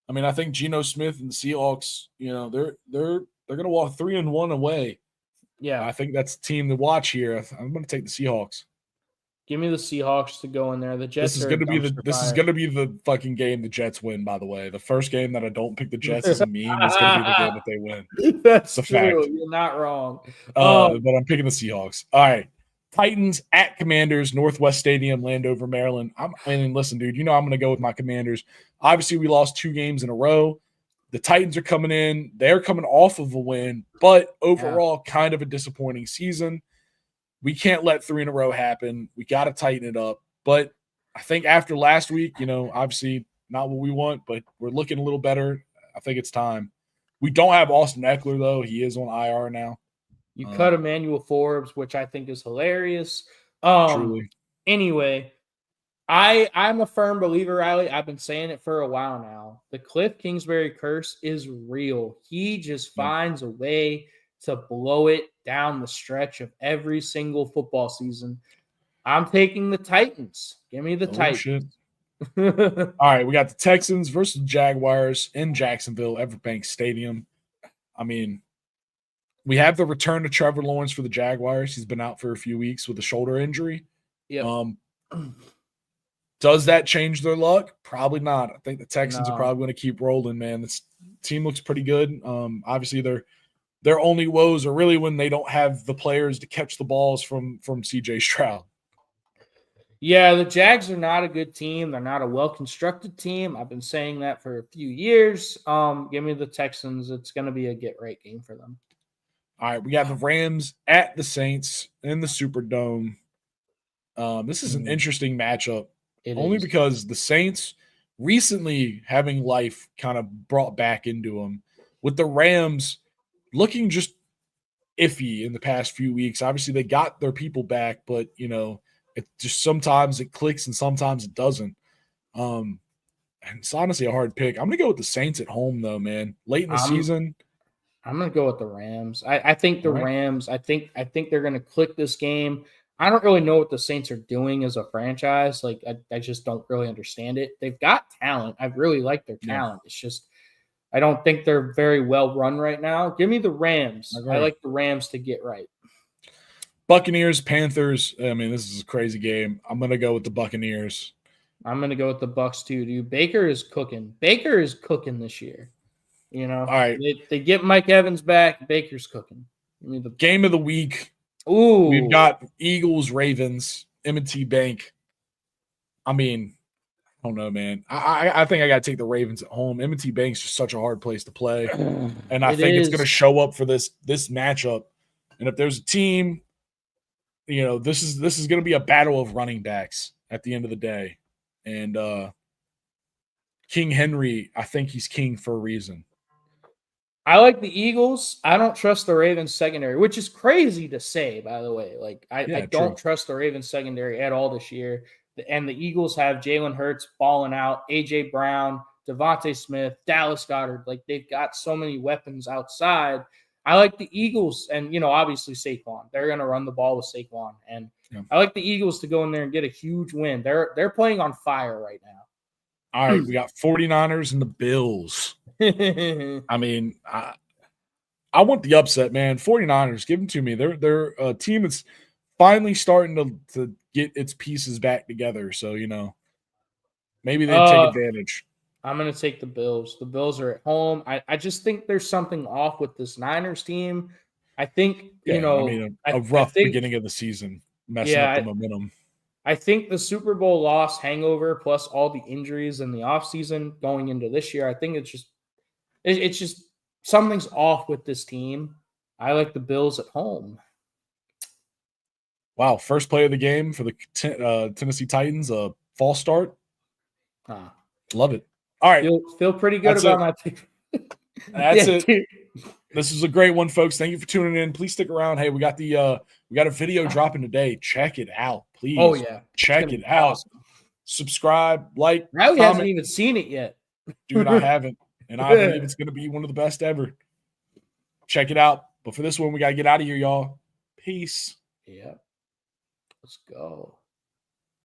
I mean, I think Geno Smith and the Seahawks, they're going to walk 3-1 away. Yeah, I think that's the team to watch here. I'm going to take the Seahawks. Give me the Seahawks to go in there. The Jets This is are going to be the fucking game the Jets win. By the way, the first game that I don't pick the Jets is a meme. It's going to be the game that they win. That's true. Fact. You're not wrong. But I'm picking the Seahawks. All right, Titans at Commanders, Northwest Stadium, Landover, Maryland. Listen, dude. I'm going to go with my Commanders. Obviously, we lost 2 games in a row. The Titans are coming in. They're coming off of a win, but overall, kind of a disappointing season. We can't let 3 in a row happen. We got to tighten it up. But I think after last week, obviously not what we want, but we're looking a little better. I think it's time. We don't have Austin Eckler, though. He is on IR now. You cut Emmanuel Forbes, which I think is hilarious. Truly. Anyway, I'm a firm believer, Riley. I've been saying it for a while now. The Cliff Kingsbury curse is real. He just finds a way to blow it down the stretch of every single football season. I'm taking the Titans. Give me the Titans. All right, we got the Texans versus the Jaguars in Jacksonville, Everbank Stadium. I mean, we have the return of Trevor Lawrence for the Jaguars. He's been out for a few weeks with a shoulder injury. Yep. Does that change their luck? Probably not. I think the Texans are probably going to keep rolling, man. This team looks pretty good. Obviously, their only woes are really when they don't have the players to catch the balls from CJ Stroud. Yeah, the Jags are not a good team. They're not a well-constructed team. I've been saying that for a few years. Give me the Texans. It's going to be a get-right game for them. All right, we got the Rams at the Saints in the Superdome. This is an interesting matchup. Only because the Saints recently having life kind of brought back into them. With the Rams looking just iffy in the past few weeks. Obviously, they got their people back, but, it just sometimes it clicks and sometimes it doesn't. And it's honestly a hard pick. I'm going to go with the Saints at home, though, man. Late in the season. I'm going to go with the Rams. I think the Rams, I think they're going to click this game. I don't really know what the Saints are doing as a franchise. Like, I just don't really understand it. They've got talent. I really like their talent. It's just I don't think they're very well run right now. Give me the Rams. I like the Rams to get right. Buccaneers, Panthers. I mean, this is a crazy game. I'm going to go with the Buccaneers. I'm going to go with the Bucs too, dude. Baker is cooking. Baker is cooking this year. All right. They get Mike Evans back. Baker's cooking. Give me the game of the week. Ooh. We've got Eagles, Ravens, M&T Bank. I mean, I don't know, man. I think I got to take the Ravens at home. M&T Bank's just such a hard place to play. And I think it's going to show up for this matchup. And if there's a team, this is going to be a battle of running backs at the end of the day. And King Henry, I think he's king for a reason. I like the Eagles. I don't trust the Ravens secondary, which is crazy to say, by the way. Like, I don't trust the Ravens secondary at all this year. And the Eagles have Jalen Hurts balling out, A.J. Brown, Devontae Smith, Dallas Goedert. Like, they've got so many weapons outside. I like the Eagles and, obviously Saquon. They're going to run the ball with Saquon. And I like the Eagles to go in there and get a huge win. They're playing on fire right now. All right, we got 49ers and the Bills. I mean, I want the upset, man. 49ers, give them to me. They're a team that's finally starting to get its pieces back together. So, maybe they take advantage. I'm going to take the Bills. The Bills are at home. I just think there's something off with this Niners team. I think, a rough beginning of the season messing up the momentum. I think the Super Bowl loss hangover plus all the injuries in the offseason going into this year, I think it's just something's off with this team. I like the Bills at home. Wow, first play of the game for the Tennessee Titans, a false start. Love it. All right. Feel pretty good about my pick. That's it. Dude. This is a great one, folks. Thank you for tuning in. Please stick around. Hey, we got a video dropping today. Check it out, please. Oh yeah, check it out. Awesome. Subscribe, like. Riley hasn't even seen it yet. Dude, I haven't. And I believe it's going to be one of the best ever. Check it out. But for this one, we got to get out of here, y'all. Peace. Yep. Let's go.